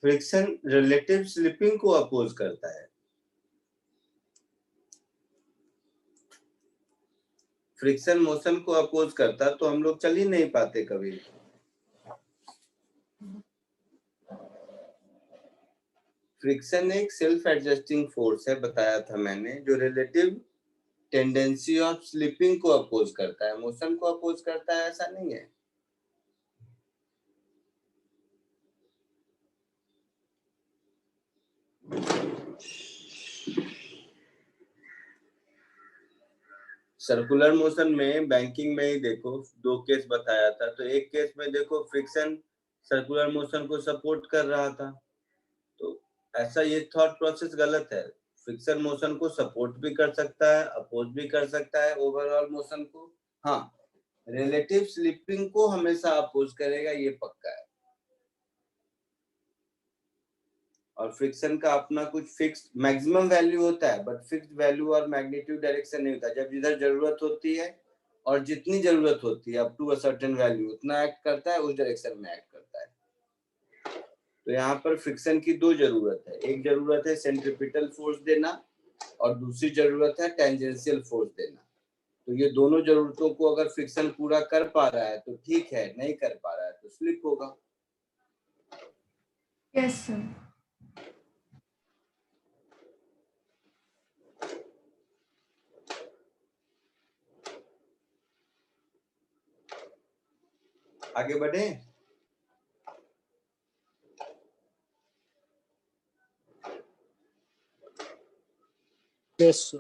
फ्रिक्शन रिलेटिव स्लिपिंग को अपोज करता है। फ्रिक्शन मोशन को अपोज करता तो हम लोग चल ही नहीं पाते कभी। फ्रिक्शन एक सेल्फ एडजस्टिंग फोर्स है, बताया था मैंने, जो रिलेटिव टेंडेंसी ऑफ स्लिपिंग को अपोज करता है, मोशन को अपोज करता है, ऐसा नहीं है। सर्कुलर मोशन में बैंकिंग में ही देखो 2 केस बताया था, तो एक केस में देखो फ्रिक्शन सर्कुलर मोशन को सपोर्ट कर रहा था, तो ऐसा ये थॉट प्रोसेस गलत है। फ्रिक्शन मोशन को सपोर्ट भी कर सकता है, अपोज भी कर सकता है ओवरऑल मोशन को। हाँ, रिलेटिव स्लिपिंग को हमेशा अपोज करेगा, ये पक्का है। और फ्रिक्शन का अपना कुछ फिक्स्ड मैक्सिमम वैल्यू होता है, बट फिक्स्ड वैल्यू और मैग्नीट्यूड डायरेक्शन नहीं होता। जब जिधर जरूरत होती है और जितनी जरूरत होती है up to a certain value, उतना एक्ट करता है, उस डायरेक्शन में एक्ट करता है। तो यहाँ पर फ्रिक्शन की 2 जरूरत है, एक जरूरत है सेंट्रीपिटल फोर्स देना और दूसरी जरूरत है टेंजेंशियल फोर्स देना। तो ये दोनों जरूरतों को अगर फ्रिक्शन पूरा कर पा रहा है तो ठीक है, नहीं कर पा रहा है तो स्लिप होगा। Yes sir. आगे बढ़े। Yes sir.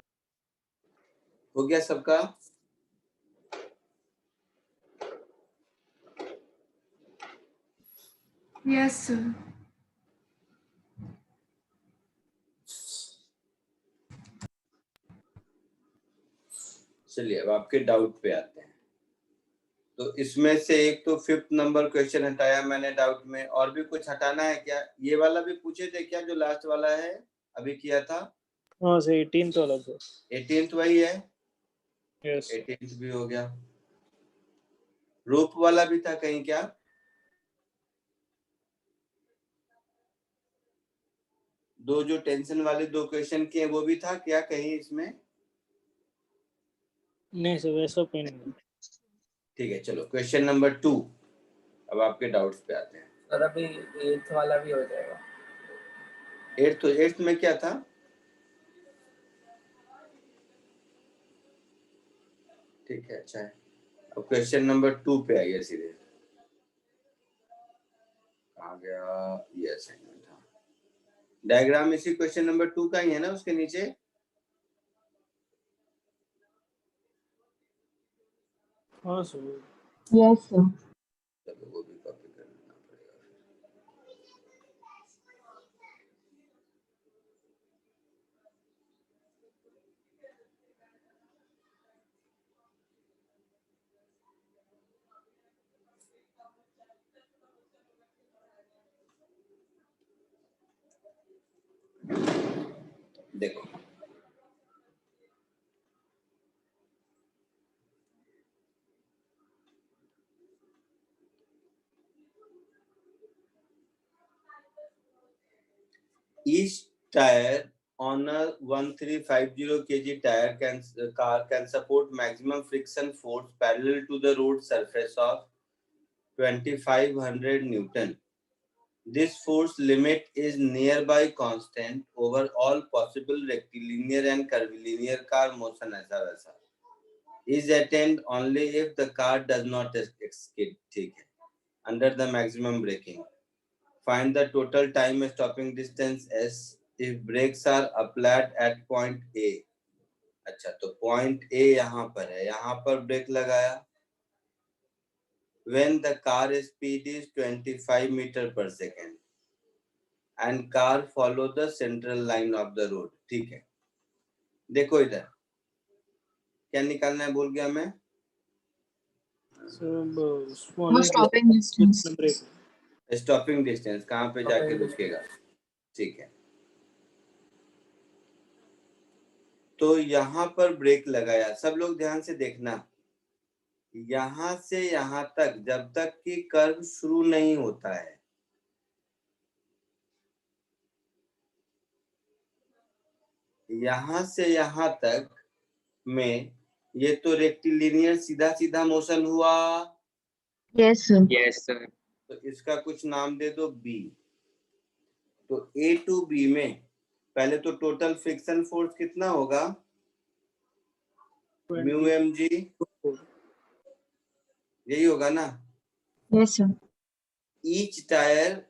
हो गया सबका? Yes sir. चलिए अब आपके डाउट पे आते हैं। तो इसमें से एक तो 5th नंबर क्वेश्चन हटाया मैंने डाउट में, और भी कुछ हटाना है क्या? ये वाला भी पूछे थे क्या, जो लास्ट वाला है अभी किया था? हाँ सर, 18th वाला सर। 18th वही है। यस 18th भी हो गया। रूप वाला भी था कहीं क्या? दो जो टेंशन वाले 2 क्वेश्चन किए वो भी था क्या कहीं इसमें? नहीं सर, वैसा कोई नहीं। ठीक है, चलो क्वेश्चन नंबर 2। अब आपके डाउट्स पे आते हैं। सर अभी 8th वाला भी हो जाएगा। 8th में क्या था? ठीक है, अच्छा है। अब क्वेश्चन नंबर 2 पे आइए सीधे। आ गया ये असाइनमेंट था। डायग्राम इसी क्वेश्चन नंबर 2 का ही है ना, उसके नीचे? हाँ सर। Yes, sir. चलो वो भी कॉपी कर लेना पड़ेगा। देखो each tire on a 1350 kg car can support maximum friction force parallel to the road surface of 2500 Newton. This force limit is nearby constant over all possible rectilinear and curvilinear car motion ऐसा वैसा is attained only if the car does not skid, ठीक है, under the maximum braking. Find the total time stopping distance s if brakes are applied at point A. अच्छा, तो point A यहाँ पर है, यहाँ पर ब्रेक लगाया when the car speed is 25 meter per second and car follow the central line of the road, ठीक है। देखो इधर क्या निकालना है, भूल गया मैं। No stopping distance. Stopping distance कहाँ पे जाके रुकेगा, ठीक है। तो यहाँ पर ब्रेक लगाया, सब लोग ध्यान से देखना, यहाँ से यहाँ तक जब तक कि कर्व शुरू नहीं होता है, यहाँ से यहाँ तक में ये तो रेक्टिलिनियर सीधा सीधा मोशन हुआ। Yes, sir. Yes sir. तो इसका कुछ नाम दे दो बी। तो A to B में पहले तो टोटल फ्रिक्शन फोर्स कितना होगा, म्यू mg, यही होगा ना। Yes, sir. Each tire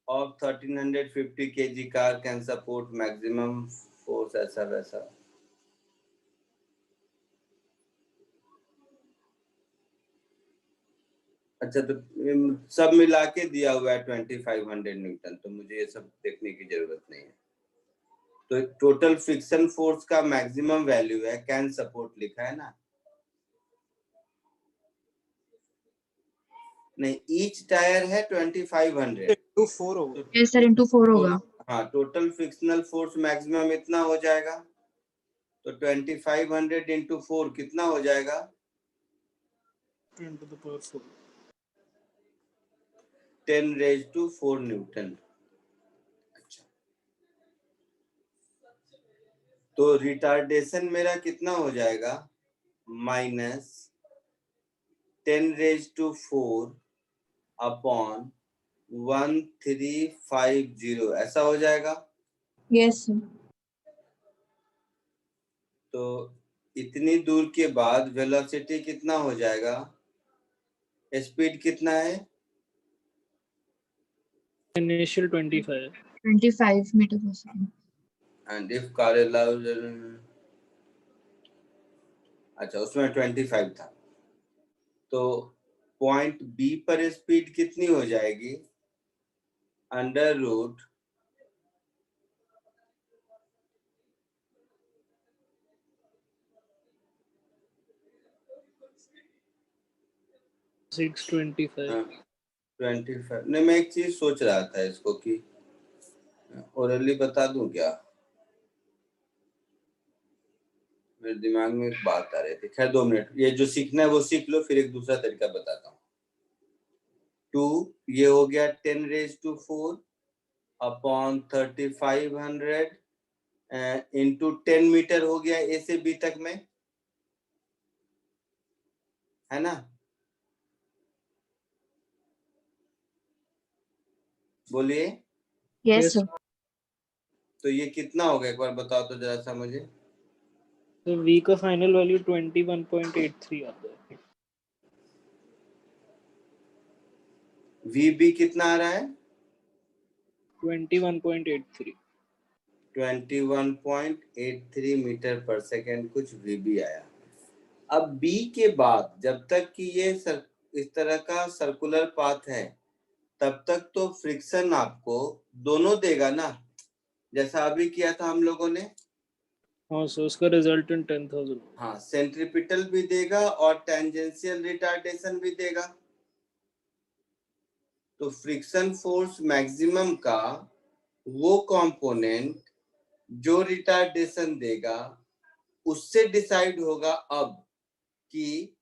of 1350 kg car can support maximum force, ऐसा वैसा। अच्छा, तो सब मिला के दिया हुआ है 2500 न्यूटन, तो मुझे ये सब देखने की जरूरत नहीं है। तो टोटल फ्रिक्शन फोर्स का मैक्सिमम वैल्यू है, कैन सपोर्ट लिखा है ना, नहीं, ईच टायर है 2500 टू 4 होगा। Yes, sir. Into 4 होगा. हाँ, टोटल फ्रिक्शनल फोर्स मैक्सिमम इतना हो जाएगा, तो 2500 इंटू 4 कितना हो जाएगा, 10 to the power 4। 10⁻⁴ न्यूटन। अच्छा, तो रिटार्डेशन मेरा कितना हो जाएगा, माइनस 10⁻⁴ अपॉन 1350, ऐसा हो जाएगा। Yes, sir. तो इतनी दूर के बाद वेलोसिटी कितना हो जाएगा, स्पीड कितना है, initial 25। 25 meter per second. And if car allows, अच्छा उसमें 25 था, तो पॉइंट बी पर स्पीड कितनी हो जाएगी, अंडर रूट 625। 25। नहीं, मैं एक चीज सोच रहा था इसको कि ओरली बता दूं क्या, मेरे दिमाग में एक बात आ रही थी। खैर 2 मिनट, ये जो सीखना है वो सीख लो, फिर एक दूसरा तरीका बताता हूँ। 2 ये हो गया 10⁻⁴ अपॉन 3500 इंटू 10 मीटर हो गया ए से बी तक में, है ना, बोलिए। Yes, sir. तो ये कितना होगा, एक बार बताओ तो जरा सा मुझे। तो v का फाइनल वैल्यू 21.83 आता है। VB कितना आ रहा है, 21.83। 21.83 मीटर पर सेकेंड कुछ VB आया। अब B के बाद जब तक कि ये इस तरह का सर्कुलर पाथ है, तब तक तो फ्रिक्शन आपको दोनों देगा ना, जैसा अभी किया था हम लोगों ने। हाँ, सो उसका रिजल्टेंट 10,000। हाँ, सेंट्रीपिटल भी देगा और टेंजेंशियल रिटार्डेशन भी देगा। तो फ्रिक्शन फोर्स मैक्सिमम का वो कंपोनेंट जो रिटार्डेशन देगा, उससे डिसाइड होगा अब कि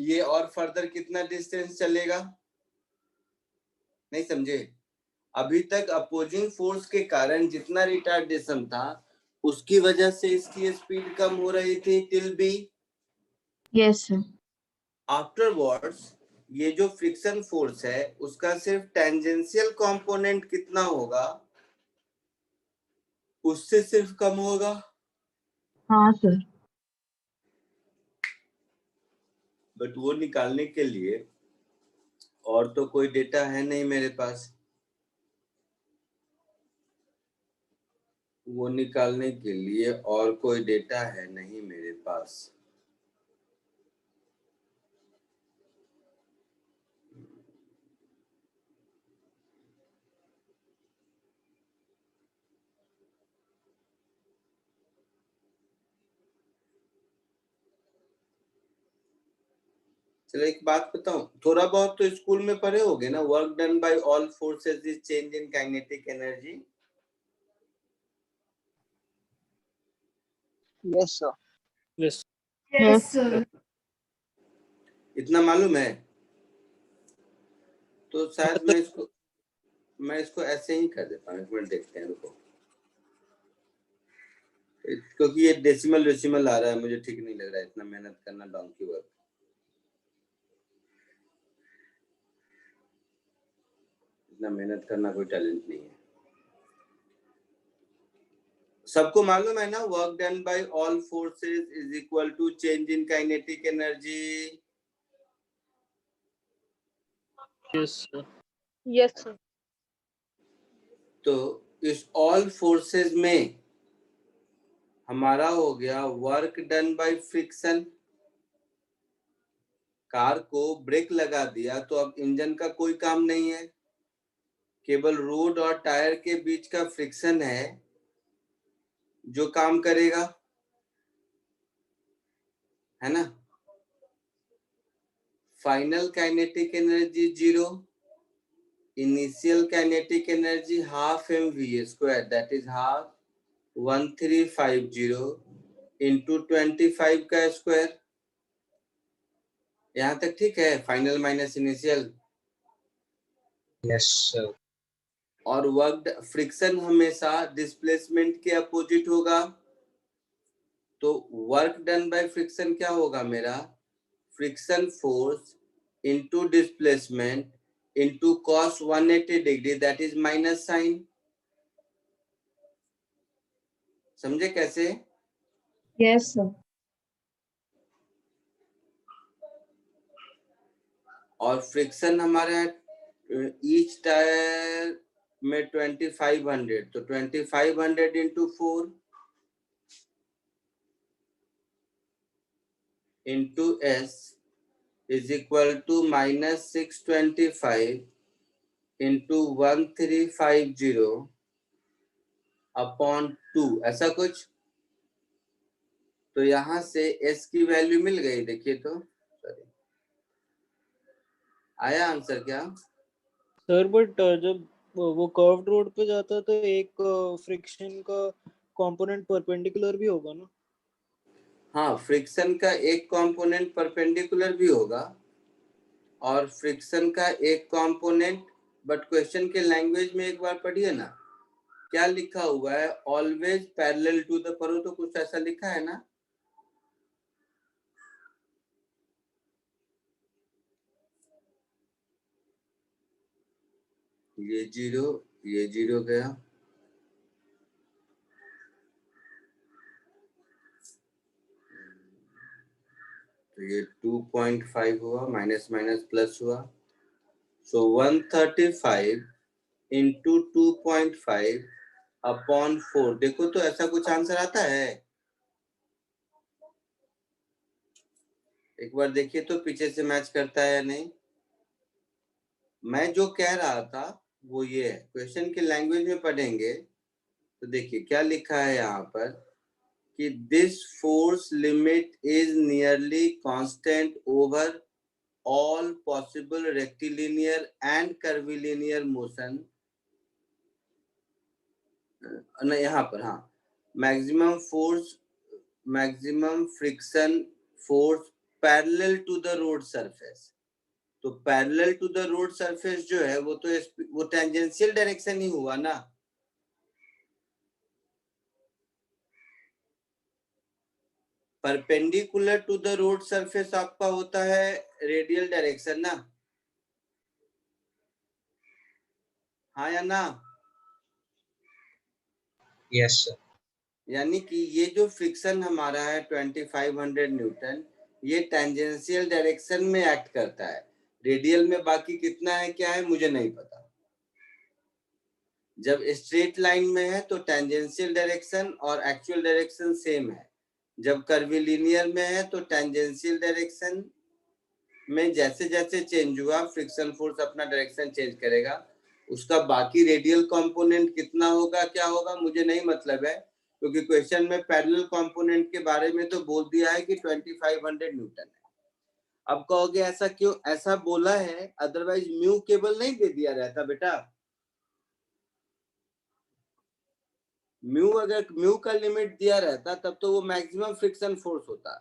ये और फर्दर कितना डिस्टेंस चलेगा। नहीं समझे, अभी तक अपोजिंग फोर्स के कारण जितना रिटार्डेशन था, उसकी वजह से इसकी स्पीड कम हो रही थी till B. Yes, sir. Afterwards ये जो फ्रिक्शन फोर्स है, उसका सिर्फ टेंजेंशियल कंपोनेंट कितना होगा, उससे सिर्फ कम होगा। हाँ, sir. बट वो निकालने के लिए और तो कोई डेटा है नहीं मेरे पास, वो निकालने के लिए और कोई डेटा है नहीं मेरे पास। चलो एक बात बताऊं, थोड़ा बहुत तो स्कूल में पढ़े होगे ना, work done by all forces is change in kinetic energy. Yes, sir. Yes. Yes, sir. इतना मालूम है, तो शायद मैं इसको ऐसे ही कर देता हूँ। एक मिनट देखते हैं, रुको, क्योंकि ये डेसिमल आ रहा है, मुझे ठीक नहीं लग रहा है इतना मेहनत करना डोंकी वर्क। इतना मेहनत करना कोई टैलेंट नहीं है। सबको मालूम है ना, work done by all forces is equal to change in kinetic energy. Yes sir. Yes sir. तो इस ऑल फोर्सेस में हमारा हो गया work done by friction. Car को ब्रेक लगा दिया तो अब इंजन का कोई काम नहीं है, केवल रोड और टायर के बीच का फ्रिक्शन है जो काम करेगा, है ना। Final kinetic energy 0, initial kinetic energy half mv², that is half 1350 into 25 का स्क्वायर। यहाँ तक ठीक है, final minus initial. Yes sir. और वर्क फ्रिक्शन हमेशा डिस्प्लेसमेंट के अपोजिट होगा, तो वर्क डन बाय फ्रिक्शन क्या होगा मेरा, friction force into displacement into cos 180 degree, that is minus sign. समझे कैसे? Yes sir. और फ्रिक्शन हमारा ईच टायर में 2500, तो 2500 into 4 into s is equal to minus 625 into 1350 upon 2, ऐसा कुछ। तो यहाँ से s की वैल्यू मिल गई, देखिए तो सॉरी आया आंसर क्या? सर बट जब वो कर्व्ड रोड पे जाता है तो एक फ्रिक्शन का कंपोनेंट परपेंडिकुलर भी होगा ना? हाँ, फ्रिक्शन का एक कंपोनेंट परपेंडिकुलर भी होगा और फ्रिक्शन का एक कंपोनेंट, बट क्वेश्चन के लैंग्वेज में एक बार पढ़िए ना, क्या लिखा हुआ है, ऑलवेज पैरेलल टू द, पढ़ो तो कुछ ऐसा लिखा है ना। ये 0 गया, तो ये 2.5 हुआ, माइनस माइनस प्लस हुआ, सो 135 इंटू 2.5 अपॉन 4। देखो तो ऐसा कुछ आंसर आता है? एक बार देखिए तो पीछे से मैच करता है या नहीं। मैं जो कह रहा था वो ये है, क्वेश्चन के लैंग्वेज में पढ़ेंगे तो देखिए क्या लिखा है यहाँ पर कि this force limit is nearly constant over all possible rectilinear and curvilinear motion. ना यहाँ पर, हाँ, maximum force, maximum friction force parallel to the road surface. तो parallel to the road surface जो है वो तो वो टेंजेंशियल डायरेक्शन ही हुआ ना। Perpendicular to the road surface आपका होता है रेडियल डायरेक्शन ना, हाँ या ना? Yes sir. यानी कि ये जो फ्रिक्शन हमारा है 2500 न्यूटन, ये टेंजेंशियल डायरेक्शन में एक्ट करता है, रेडियल में बाकी कितना है क्या है मुझे नहीं पता। जब स्ट्रेट लाइन में है तो टेंजेंशियल डायरेक्शन और एक्चुअल डायरेक्शन सेम है, जब कर्विलिनियर में है तो टेंजेंशियल डायरेक्शन में जैसे जैसे चेंज हुआ फ्रिक्शन फोर्स अपना डायरेक्शन चेंज करेगा, उसका बाकी रेडियल कंपोनेंट कितना होगा क्या होगा मुझे नहीं मतलब है, क्योंकि क्वेश्चन में पैरेलल कंपोनेंट के बारे में तो बोल दिया है कि 2500 न्यूटन है। अब कहोगे ऐसा क्यों, ऐसा बोला है, अदरवाइज म्यू केबल नहीं दे दिया रहता बेटा। म्यू, अगर म्यू का लिमिट दिया रहता तब तो वो मैक्सिमम फ्रिक्शन फोर्स होता,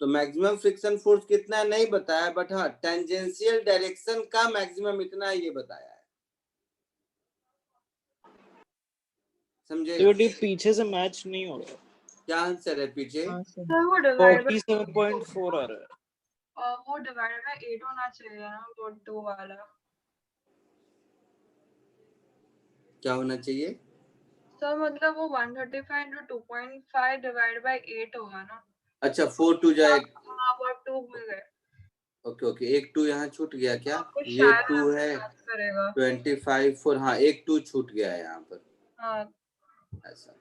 तो मैक्सिमम फ्रिक्शन फोर्स कितना है नहीं बताया, बट हाँ टेंजेंशियल डायरेक्शन का मैक्सिमम इतना है ये बताया है, समझे? तो ये पीछे से मैच नहीं हो रहा। क्या आंसर है पीछे? सर वो डिवाइड बाय 47.4 आ रहा है। वो डिवाइड बाय 8 होना चाहिए ना, वो 2 वाला। क्या होना चाहिए? सर मतलब वो 135 into 2.5 डिवाइड बाय 8 होगा ना। अच्छा 4 2 जाए। हाँ वो 2 मिल गए। ओके ओके, एक 2 यहाँ छूट गया क्या? आपको ये शायद 2 है करेगा। 25 4, हाँ एक 2 छूट गया है यहाँ पर। हाँ ऐसा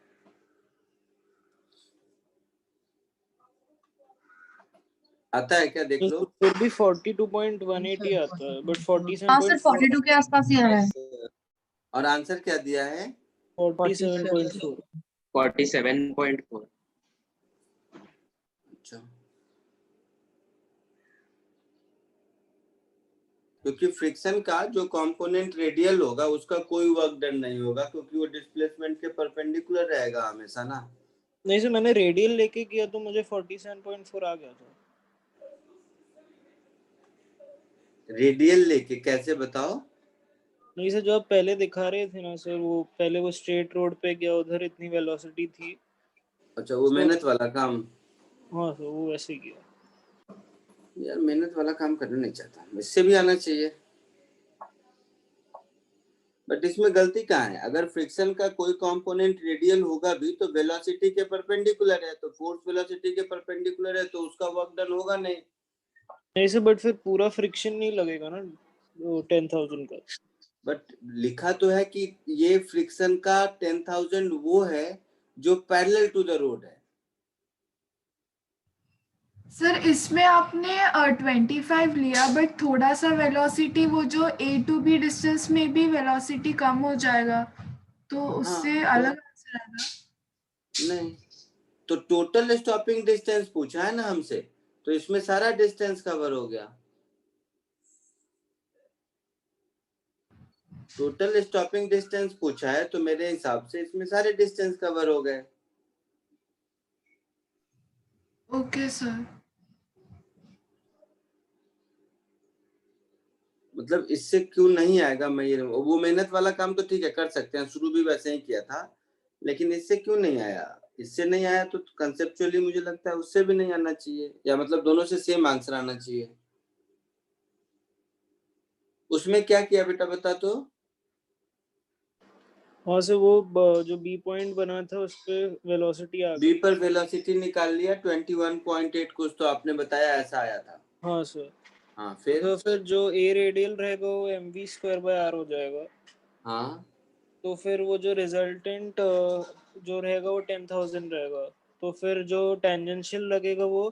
आता है क्या? देख लो। फिर भी 42.180 आता है, बट हाँ सर 47.4 42 के आसपास ही आ रहा है। और आंसर क्या दिया है? 47.4। 47.4। अच्छा, क्योंकि फ्रिक्शन का जो कंपोनेंट रेडियल होगा उसका कोई वर्क डन नहीं होगा, क्योंकि वो डिस्प्लेसमेंट के परपेंडिकुलर रहेगा हमेशा ना। नहीं सर, मैंने रेडियल लेके किया तो मुझे 47.4 आ गया था। रेडियल लेके कैसे बताओ? नहीं सर, जो आप पहले दिखा रहे थे ना सर, वो पहले वो स्ट्रेट रोड पे गया, उधर इतनी वेलोसिटी थी। अच्छा वो मेहनत वाला काम। हाँ सर, वो वैसे किया। यार मेहनत वाला काम करना नहीं चाहता, इससे भी आना चाहिए। बट इसमें गलती कहाँ है? अगर फ्रिक्शन का कोई कंपोनेंट रेडियल होगा भी तो वेलोसिटी के परपेंडिकुलर है, तो फोर्स वेलोसिटी के परपेंडिकुलर है, तो उसका वर्क डन होगा नहीं। नहीं सर, बट फिर पूरा फ्रिक्शन नहीं लगेगा ना 10,000 का। बट लिखा तो है कि ये फ्रिक्शन का 10,000 वो है जो पैरेलल टू द रोड है। सर इसमें आपने 25 लिया, बट थोड़ा सा वेलोसिटी वो जो A to B डिस्टेंस में भी वेलोसिटी कम हो जाएगा, तो उससे हाँ, अलग आंसर आएगा। नहीं तो टोटल स्टॉपिंग डिस्टेंस पूछा है ना हमसे, तो इसमें सारा डिस्टेंस कवर हो गया। टोटल स्टॉपिंग डिस्टेंस पूछा है तो मेरे हिसाब से इसमें सारे डिस्टेंस कवर हो गए। Okay sir. मतलब इससे क्यों नहीं आएगा? मैं ये वो मेहनत वाला काम तो ठीक है कर सकते हैं, शुरू भी वैसे ही किया था, लेकिन इससे क्यों नहीं आया? इससे नहीं आया तो कंसेप्चुअली मुझे लगता है उससे भी नहीं आना चाहिए, या मतलब दोनों से सेम आंसर आना चाहिए। उसमें क्या किया बेटा बता तो? वहाँ से वो जो बी पॉइंट बना था उस पे वेलोसिटी आ बी गई। पर वेलोसिटी निकाल लिया 21.8 कुछ तो आपने बताया ऐसा आया था। हाँ सर। हाँ तो फिर जो ए रेडियल रहेगा वो mv²/r हो जाएगा। हाँ तो फिर वो जो रिजल्टेंट जो रहेगा वो 10,000 रहेगा। तो फिर जो टेंजेंशियल लगेगा वो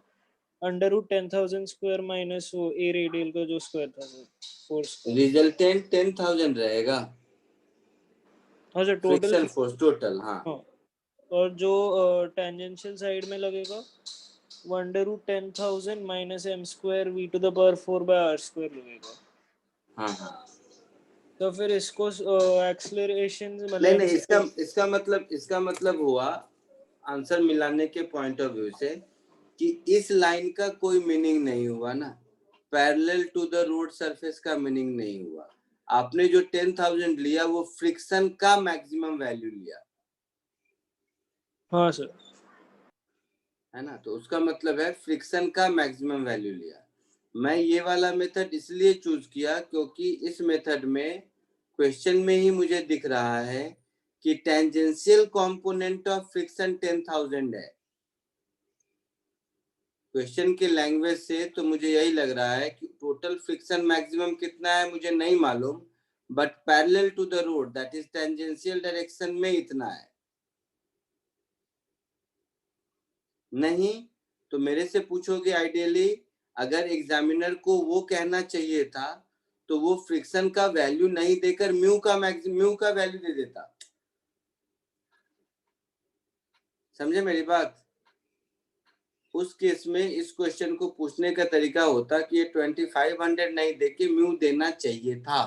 √10,000² माइनस वो ए रेडियल का जो स्क्वायर था वो फोर्स का। रिजल्टेंट 10,000 रहेगा। हाँ sir, total. Friction force total. हाँ हाँ, और जो टेंजेंशियल साइड में लगेगा वो √10,000 माइनस m²v⁴/r² लगेगा। हाँ हाँ। तो फिर इसको एक्सेलरेशन नहीं मतलब नहीं, इसका मतलब हुआ आंसर मिलाने के पॉइंट ऑफ व्यू से कि इस लाइन का कोई मीनिंग नहीं हुआ ना, parallel to the road surface का मीनिंग नहीं हुआ। आपने जो 10,000 लिया वो फ्रिक्शन का मैक्सिमम वैल्यू लिया हाँ सर। है ना, तो उसका मतलब है फ्रिक्शन का मैक्सिमम वैल्यू लिया। मैं ये वाला मेथड इसलिए चूज किया क्योंकि इस मेथड में क्वेश्चन में ही मुझे दिख रहा है कि टेंजेंशियल कंपोनेंट ऑफ फ्रिक्शन 10,000 है। क्वेश्चन के लैंग्वेज से तो मुझे यही लग रहा है कि टोटल फ्रिक्शन मैक्सिमम कितना है मुझे नहीं मालूम, but parallel to the road that is tangential direction में इतना है। नहीं तो मेरे से पूछोगे आइडियली अगर एग्जामिनर को वो कहना चाहिए था तो वो फ्रिक्शन का वैल्यू नहीं देकर म्यू का वैल्यू दे देता। समझे मेरी बात? उस केस में इस क्वेश्चन को पूछने का तरीका होता कि ये 2500 नहीं देके म्यू देना चाहिए था।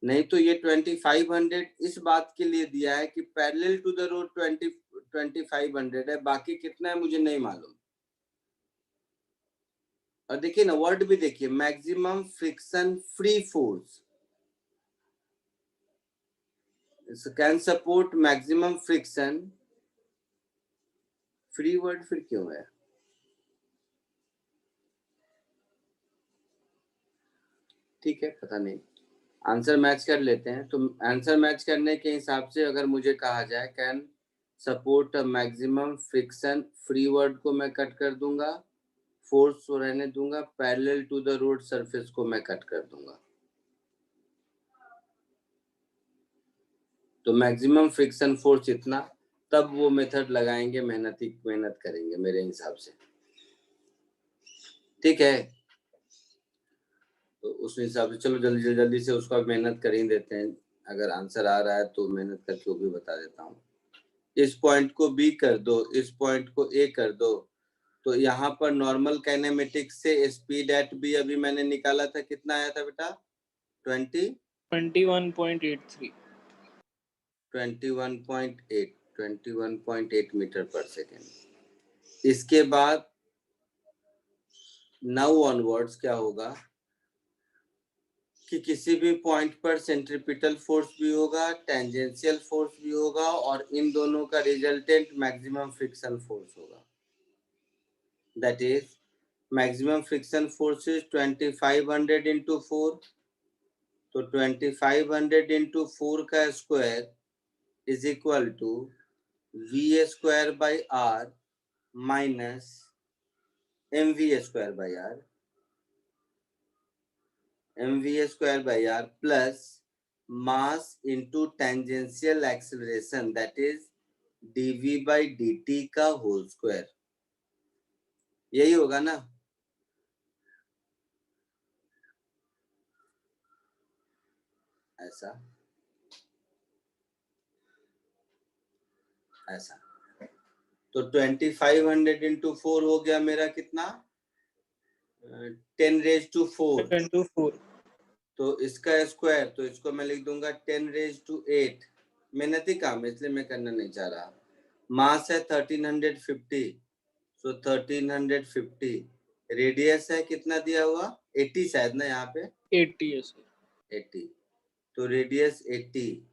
नहीं तो ये 2500 इस बात के लिए दिया है कि पैरेलल टू द रोड 2500 है, बाकी कितना है मुझे नहीं मालूम। और देखिए ना वर्ड भी देखिए, maximum friction free force can support maximum friction. Free word फिर क्यों है? ठीक है पता नहीं। आंसर मैच कर लेते हैं। तो आंसर मैच करने के हिसाब से अगर मुझे कहा जाए can support maximum friction, free word को मैं कट कर दूंगा, फोर्स को रहने दूंगा, parallel to the road surface को मैं कट कर दूंगा। तो मैक्सिमम फ्रिक्शन फोर्स इतना, तब वो मेथड लगाएंगे, मेहनत करेंगे मेरे हिसाब से। ठीक है, तो उस हिसाब से चलो जल्दी से उसका मेहनत कर ही देते हैं। अगर आंसर आ रहा है तो मेहनत करके वो भी बता देता हूँ। इस पॉइंट को बी कर दो, इस पॉइंट को ए कर दो। तो यहाँ पर नॉर्मल काइनेमेटिक्स से स्पीड एट बी अभी मैंने निकाला था, कितना आया था बेटा? 21.8 मीटर पर सेकेंड। इसके बाद नाउ ऑनवर्ड्स क्या होगा कि किसी भी पॉइंट पर सेंट्रीपिटल फोर्स भी होगा, टेंजेंशियल फोर्स भी होगा, और इन दोनों का रिजल्टेंट मैक्सिमम फ्रिक्शन फोर्स होगा। That is maximum friction force is 2500 into 4। तो 2500 इंटू 4 का square is equal to v square by R minus mv square by R, mv square by R plus mass into tangential acceleration that is dv by dt का whole square. यही होगा ना? ऐसा ऐसा। तो 2500 into 4 हो गया मेरा कितना? 10 रेज टू 4। 10 to 4। तो इसका स्क्वायर, तो इसको मैं लिख दूंगा 10 रेज टू 8। मेहनती काम है इसलिए मैं करना नहीं चाह रहा। मास है 1350, सो 1350। रेडियस है कितना दिया हुआ? 80 शायद ना, यहाँ पे 80 है सर। 80। तो रेडियस 80,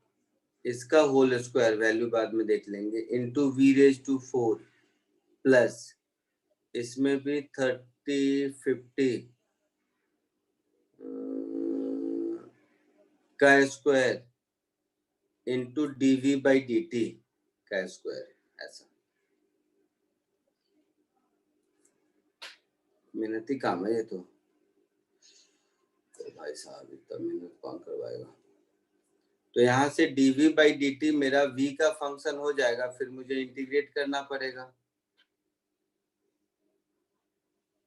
इसका होल स्क्वायर वैल्यू बाद में देख लेंगे, into v raise to 4 plus इसमें भी 3050 का square into dv by dt का स्क्वायर। ऐसा मेहनती काम है ये तो भाई साहब, इतना मेहनत कौन करवाएगा? तो यहाँ से dv बाई dt मेरा v का फंक्शन हो जाएगा, फिर मुझे इंटीग्रेट करना पड़ेगा।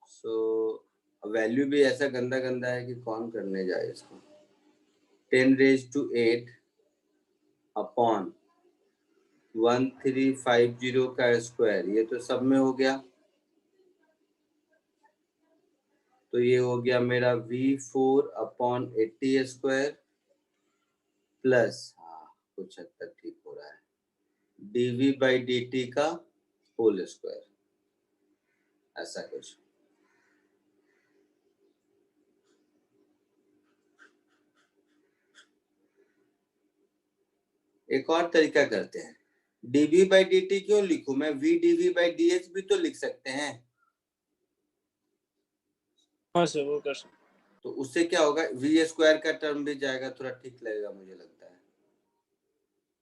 सो वैल्यू भी ऐसा गंदा है कि कौन करने जाए इसको। 10 रेज टू 8 अपॉन 1350 का स्क्वायर, ये तो सब में हो गया। तो ये हो गया मेरा V4 अपॉन 80 स्क्वायर प्लस, कुछ हद तक ठीक हो रहा है, dv बाई dt का होल स्क्वायर। ऐसा कुछ। एक और तरीका करते हैं, dv बाई dt क्यों लिखूं मैं? v dv बाई dh भी तो लिख सकते हैं। हाँ सर, वो कर सकते। तो उससे क्या होगा, v स्क्वायर का टर्म भी जाएगा, थोड़ा ठीक लगेगा मुझे लगता है,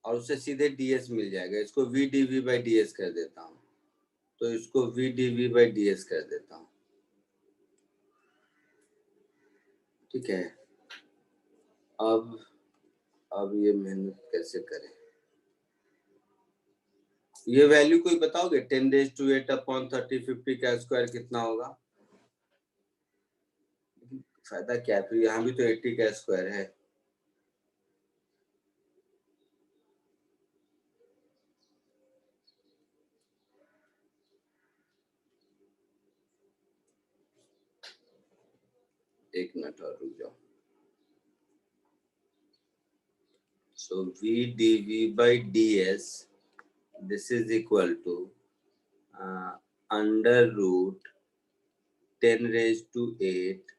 और उससे सीधे ds मिल जाएगा। इसको v dv बाई ds कर देता हूँ, तो इसको v dv बाई ds कर देता हूँ। ठीक है, अब ये मेहनत कैसे करें? ये वैल्यू कोई बताओगे? 10 रेज टू 8 अपॉन 3050 का स्क्वायर कितना होगा? फायदा क्या, फिर यहाँ भी तो 80 का स्क्वायर है। एक मिनट और रुक जाओ। सो v dv by ds this is equal to under root 10 raised to 8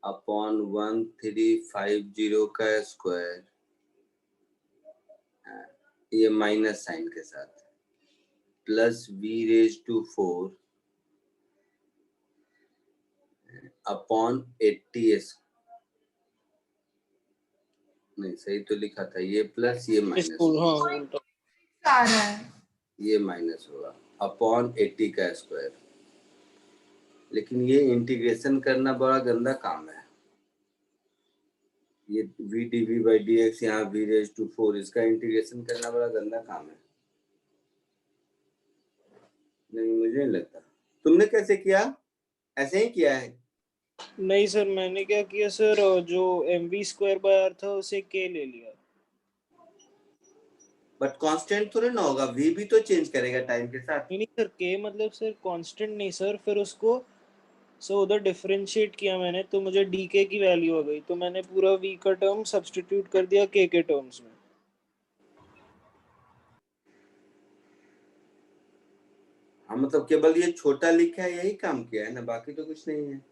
upon 1350 का स्क्वायर, ये माइनस साइन के साथ, plus v raise to 4 upon 80 नहीं सही तो लिखा था, ये प्लस ये माइनस, इसको हाँ उल्टा आ रहा है। ये माइनस होगा अपॉन 80 का स्क्वायर। लेकिन ये इंटीग्रेशन करना बड़ा गंदा काम है। ये v dv by dx यहाँ v raised to 4, इसका इंटीग्रेशन करना बड़ा गंदा काम है। नहीं मुझे नहीं लगता। तुमने कैसे किया? ऐसे ही किया है? नहीं सर, मैंने क्या किया सर, जो mv² था उसे k ले लिया। बट कांस्टेंट थोड़े ना होगा, v भी तो चेंज करेगा टाइम के साथ। नहीं सर, k मतलब सर कांस्टेंट नहीं सर, फिर उसको सो उधर डिफरेंशिएट किया मैंने तो मुझे dk की वैल्यू आ गई, तो मैंने पूरा v का टर्म सब्स्टिट्यूट कर दिया k के टर्म्स में। हाँ मतलब केवल ये छोटा लिखा है यही काम किया है ना, बाकी तो कुछ नहीं है।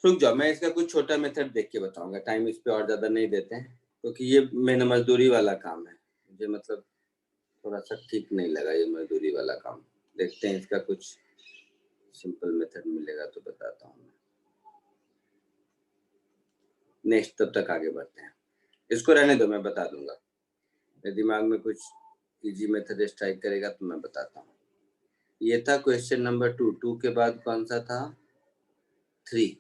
रुक जाओ, मैं इसका कुछ छोटा मेथड देख के बताऊंगा, टाइम इस पे और ज्यादा नहीं देते हैं क्योंकि ये मैंने मजदूरी वाला काम है, मुझे मतलब थोड़ा सा ठीक नहीं लगा ये मजदूरी वाला काम। देखते हैं इसका कुछ सिंपल मेथड मिलेगा तो बताता हूँ मैं नेक्स्ट। तब तक आगे बढ़ते हैं, इसको रहने दो, मैं बता दूंगा। मेरे दिमाग में कुछ इजी मेथड स्ट्राइक करेगा तो मैं बताता हूँ। ये था क्वेश्चन नंबर 2। 2 के बाद कौन सा था? 3।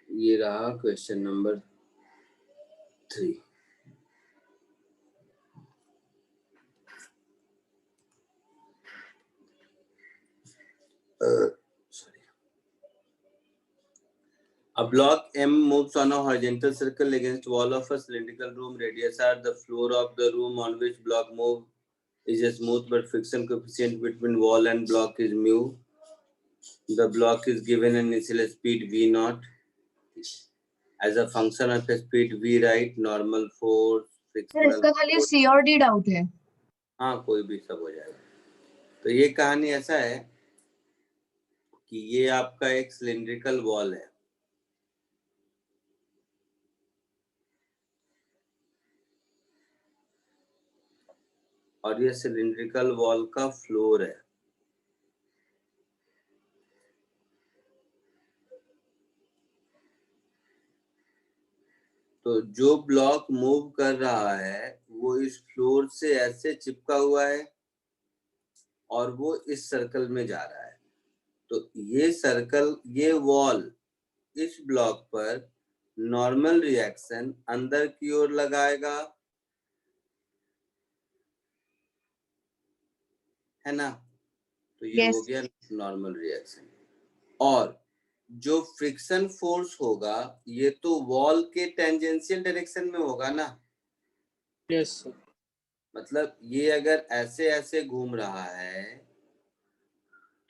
ये रहा question number 3। A block M moves on a horizontal circle against wall of a cylindrical room. Radius r. The floor of the room on which block move is a smooth, but friction coefficient between wall and block is mu. The block is given an initial speed v naught. As a function of a speed v, right, normal force, frictional इसका खाली force. सी और D doubt है। हाँ कोई भी सब हो जाएगा। तो ये कहानी ऐसा है कि ये आपका एक सिलिंड्रिकल वॉल है, और ये सिलिंड्रिकल वॉल का फ्लोर है। तो जो ब्लॉक मूव कर रहा है वो इस फ्लोर से ऐसे चिपका हुआ है और वो इस सर्कल में जा रहा है। तो ये सर्कल, ये वॉल इस ब्लॉक पर नॉर्मल रिएक्शन अंदर की ओर लगाएगा, है ना? तो ये Yes. हो गया नॉर्मल रिएक्शन। और जो फ्रिक्शन फोर्स होगा ये तो वॉल के टेंजेंशियल डायरेक्शन में होगा ना। Yes sir. मतलब ये अगर ऐसे ऐसे घूम रहा है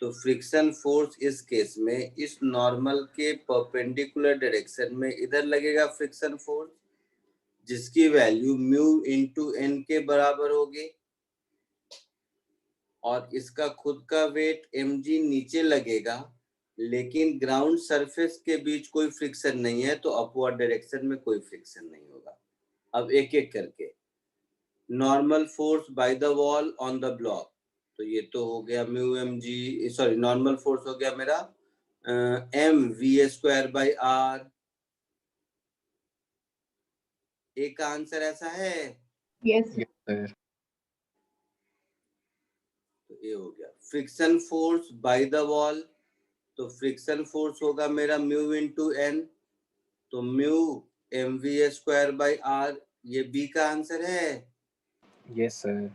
तो फ्रिक्शन फोर्स इस केस में इस नॉर्मल के परपेंडिकुलर डायरेक्शन में इधर लगेगा फ्रिक्शन फोर्स, जिसकी वैल्यू म्यू इंटू एन के बराबर होगी। और इसका खुद का वेट mg नीचे लगेगा, लेकिन ग्राउंड सरफेस के बीच कोई फ्रिक्शन नहीं है तो अपवर्ड डायरेक्शन में कोई फ्रिक्शन नहीं होगा। अब एक एक करके, normal force by the wall on the block, तो ये तो हो गया mu mg, sorry normal force हो गया मेरा m v² by r। एक का आंसर ऐसा है। Yes. तो ये हो गया friction force by the wall, तो फ्रिक्शन फोर्स होगा मेरा म्यू इंटू एन, तो म्यू mv² by r, ये बी का आंसर है। Yes, sir.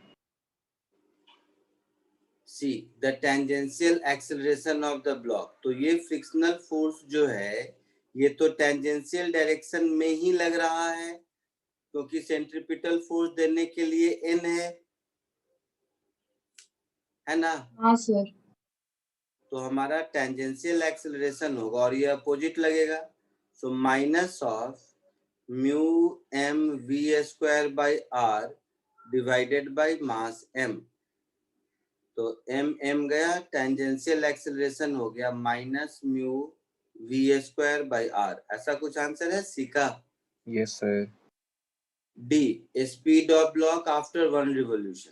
See the tangential acceleration of the block, तो ये फ्रिक्शनल फोर्स जो है ये तो टेंजेंशियल डायरेक्शन में ही लग रहा है क्योंकि सेंट्रीपिटल फोर्स देने के लिए n है ना? हाँ सर। तो हमारा टेंजेंशियल एक्सेलरेशन होगा और ये अपोजिट लगेगा। So minus of mu m v square by r divided by mass m। तो m गया, टेंजेंशियल एक्सेलरेशन हो गया minus mu v square by r। ऐसा कुछ आंसर है सी का? Yes sir. D, speed of block after 1 revolution.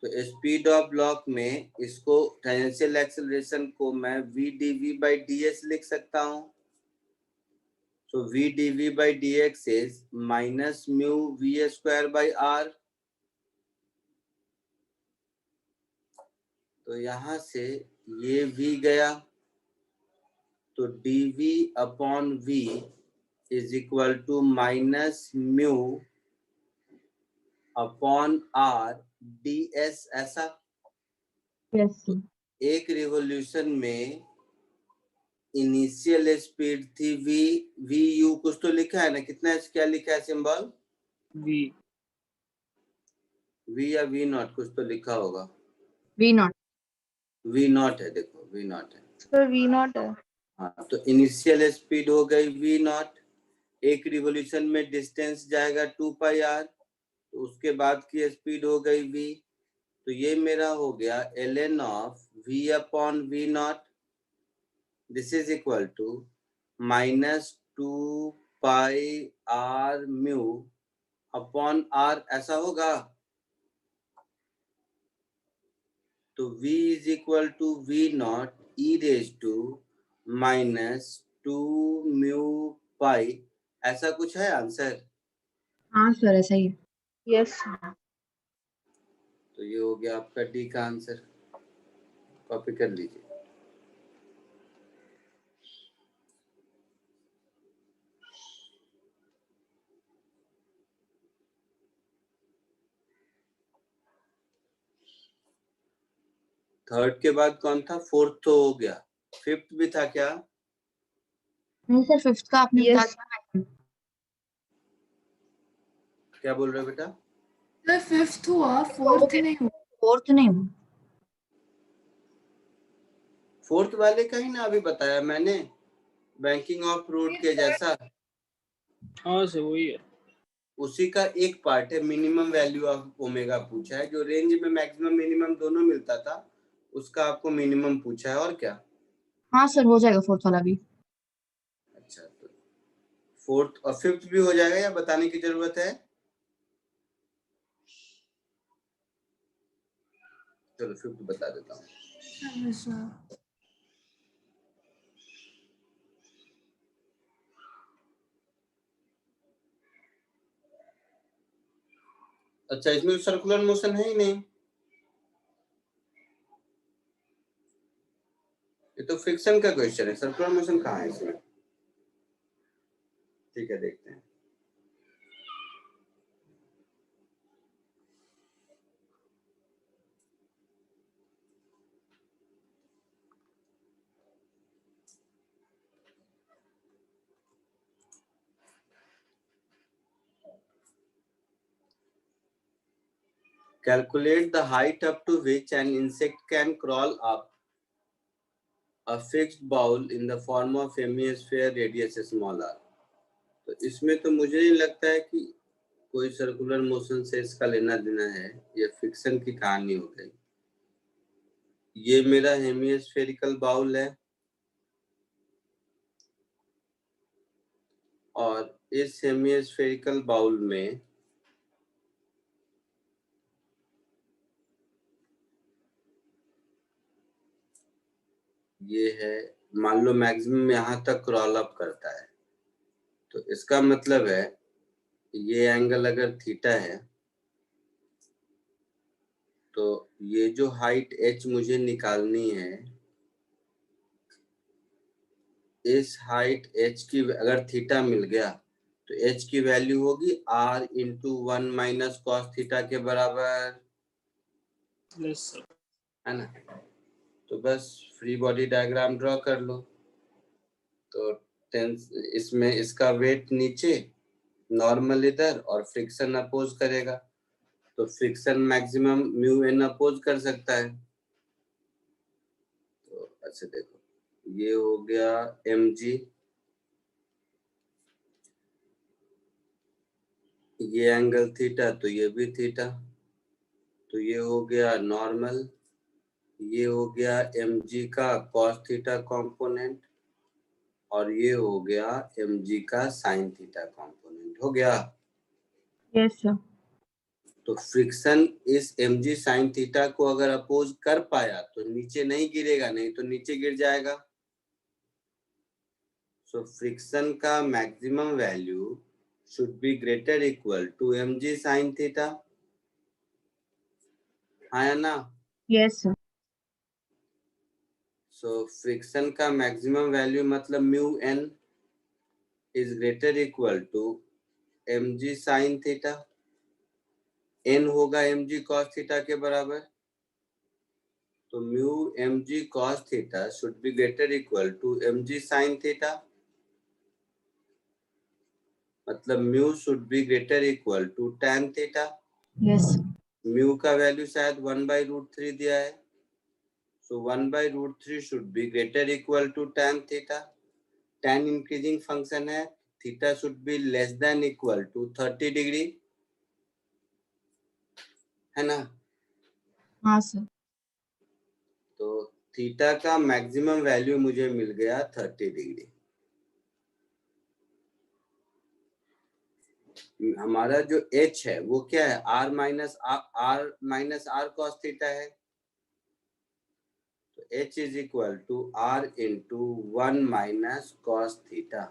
तो speed of block में इसको टेंजेंशियल एक्सेलरेशन को मैं v dv by ds लिख सकता हूं। So v dv by dx is minus mu v square by r। तो यहां से ये v गया, तो dv upon v is equal to minus mu upon r ds। ऐसा यस सर। एक रिवॉल्यूशन में इनिशियल स्पीड थी v u, कुछ तो लिखा है ना, कितना है, क्या लिखा है सिंबल? v या v नॉट, कुछ तो लिखा होगा। We not. v नॉट है, देखो v नॉट है। सर V नॉट है। हाँ, तो इनिशियल स्पीड हो गई v नॉट। एक रिवॉल्यूशन में डिस्टेंस जाएगा 2 पाई r, तो उसके बाद की स्पीड हो गई v। तो ये मेरा हो गया ln of v upon v naught. This is equal to minus 2 pi r mu upon r। ऐसा होगा। तो v is equal to v naught e raise to minus 2 mu pi. ऐसा कुछ है आंसर? हाँ सर ऐसा ही है। यस। तो ये हो गया आपका डी का आंसर। कॉपी कर लीजिए। थर्ड के बाद कौन था? फोर्थ तो हो गया, फिफ्थ भी था क्या? नहीं सर, फिफ्थ का आपने बता Yes. दिया। क्या बोल रहे हो बेटा? सर फिफ्थ हुआ, फोर्थ नहीं हुआ। फोर्थ नहीं हुआ। फोर्थ वाले का ही ना अभी बताया मैंने, बैंकिंग ऑफ रूट के जैसा। हाँ सर वही है। उसी का एक पार्ट है, मिनिमम वैल्यू ऑफ ओमेगा पूछा है, जो रेंज में मैक्सिमम मिनिमम दोनों मिलता था, उसका आपको मिनिमम पूछा है। और क्या? हाँ सर हो जाएगा फोर्थ वाला भी। अच्छा, तो फोर्थ और फिफ्थ भी हो जाएगा या बताने की जरूरत है? चलो फिफ्थ बता देता हूँ। अच्छा, इसमें सर्कुलर मोशन है ही नहीं, ये तो फ्रिक्शन का क्वेश्चन है। सर्कुलर मोशन कहाँ है इसमें? ठीक है, देखते हैं। Calculate the height up to which an insect can crawl up a fixed bowl in the form of hemisphere radius small r। तो इसमें तो मुझे नहीं लगता है कि कोई सर्कुलर मोशन से इसका लेना देना है, ये फिक्शन की कहानी हो गई। ये मेरा हेमिस्फेरिकल बाउल है और इस हेमिस्फेरिकल बाउल में ये है, मान लो मैक्सिमम यहाँ तक क्रॉल अप करता है, तो इसका मतलब है ये एंगल अगर थीटा है तो ये जो हाइट h मुझे निकालनी है, इस हाइट h की अगर थीटा मिल गया तो h की वैल्यू होगी r into 1 minus cos theta के बराबर, यस सर। है ना? तो बस फ्री बॉडी डायग्राम ड्रॉ कर लो। तो इसमें इसका वेट नीचे, नॉर्मल इधर और फ्रिक्शन अपोज करेगा, तो friction maximum mu N oppose कर सकता है। तो अच्छा देखो, ये हो गया mg, ये एंगल थीटा तो ये भी थीटा, तो ये हो गया नॉर्मल, ये हो गया mg का cos थीटा कंपोनेंट, और ये हो गया mg का sin थीटा कंपोनेंट। हो गया? Yes sir. तो फ्रिक्शन इस mg sin थीटा को अगर अपोज कर पाया तो नीचे नहीं गिरेगा, नहीं तो नीचे गिर जाएगा। सो फ्रिक्शन का maximum value should be greater equal to mg sin theta, हाँ या ना? Yes sir. सो फ्रिक्शन का मैक्सिमम वैल्यू मतलब mu N is greater equal to mg sin theta, n होगा mg cos थीटा के बराबर, तो mu mg cos theta should be greater equal to mg sin theta, मतलब mu should be greater equal to tan theta. Yes. Mu का value शायद 1/√3 दिया है, so 1/√3 should be greater equal to tan theta. tan increasing function है, theta should be less than equal to 30 degree, है ना? हाँ sir. तो theta का मैक्सिमम वैल्यू मुझे मिल गया 30 डिग्री। हमारा जो h है वो क्या है? r minus r cos theta है, तो h is equal to r into 1 minus cos theta.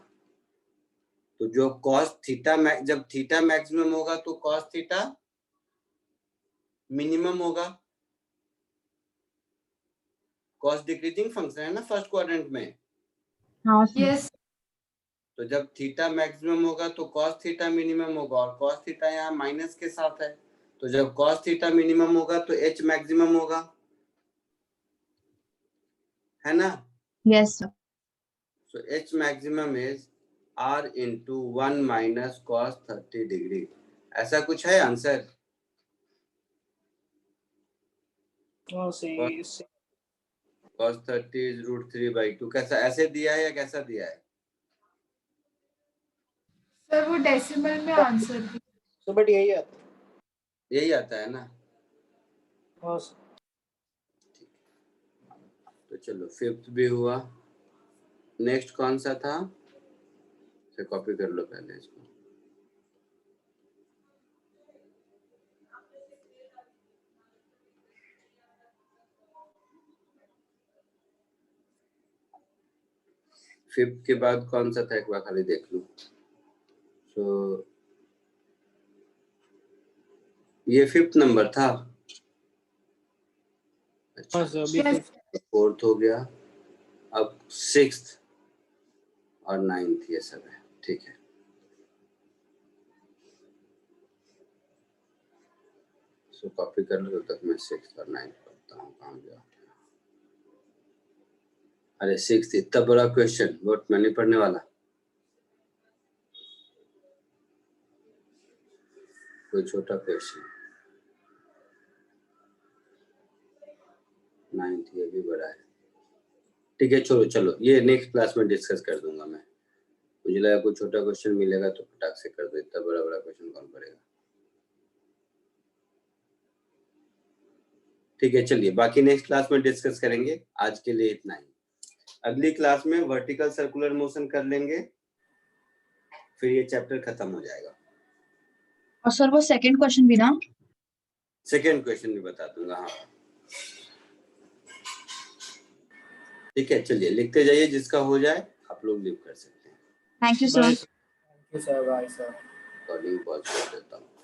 तो जो cos थीटा जब थीटा मैक्सिमम होगा तो cos थीटा मिनिमम होगा। cos डिक्रीजिंग फंक्शन है ना फर्स्ट क्वाड्रेंट में। हाँ सर। यस तो जब थीटा मैक्सिमम होगा तो cos थीटा मिनिमम होगा, और cos थीटा यहाँ माइनस के साथ है, तो जब cos थीटा मिनिमम होगा तो h मैक्सिमम होगा, है ना? Yes sir. So h maximum is r into 1 minus cos 30 degree. ऐसा कुछ है आंसर? हाँ सही। cos 30 is √3/2, कैसा ऐसे दिया है या कैसा दिया है? सर वो डेसिमल में आंसर थी। तो बट यही आता है। यही आता है ना? हाँ सर। तो चलो फिफ्थ भी हुआ, नेक्स्ट कौन सा था? से कॉपी कर लो पहले इसको। फिफ्थ के बाद कौन सा था एक बार खाली देख लूं। तो ये फिफ्थ नंबर था। अच्छा, हाँ सर अभी Yes. फोर्थ हो गया, अब सिक्स्थ और नाइन्थ ये सब है, ठीक है। सो कॉपी कर लो, तब तक मैं सिक्स्थ और नाइन्थ पढ़ता हूँ। काम गया? अरे सिक्स्थ इतना बड़ा क्वेश्चन, बट मैं नहीं पढ़ने वाला। कोई छोटा क्वेश्चन। नाइन्थ ये भी बड़ा है, ठीक है। चलो चलो ये नेक्स्ट क्लास में डिस्कस कर दूंगा मैं। मुझे लगा कोई छोटा क्वेश्चन मिलेगा तो फटाक से कर दो, इतना बड़ा बड़ा क्वेश्चन कौन पड़ेगा। ठीक है, चलिए बाकी नेक्स्ट क्लास में डिस्कस करेंगे। आज के लिए इतना ही। अगली क्लास में वर्टिकल सर्कुलर मोशन कर लेंगे, फिर ये चैप्टर खत्म हो जाएगा। और सर वो सेकंड क्वेश्चन भी ना? सेकंड क्वेश्चन भी बता दूंगा, हाँ ठीक है। चलिए लिखते जाइए, जिसका हो जाए आप लोग लिख कर सकते हैं। Thank you sir. Thank you sir. Bye sir. Recording pause कर देता हूँ।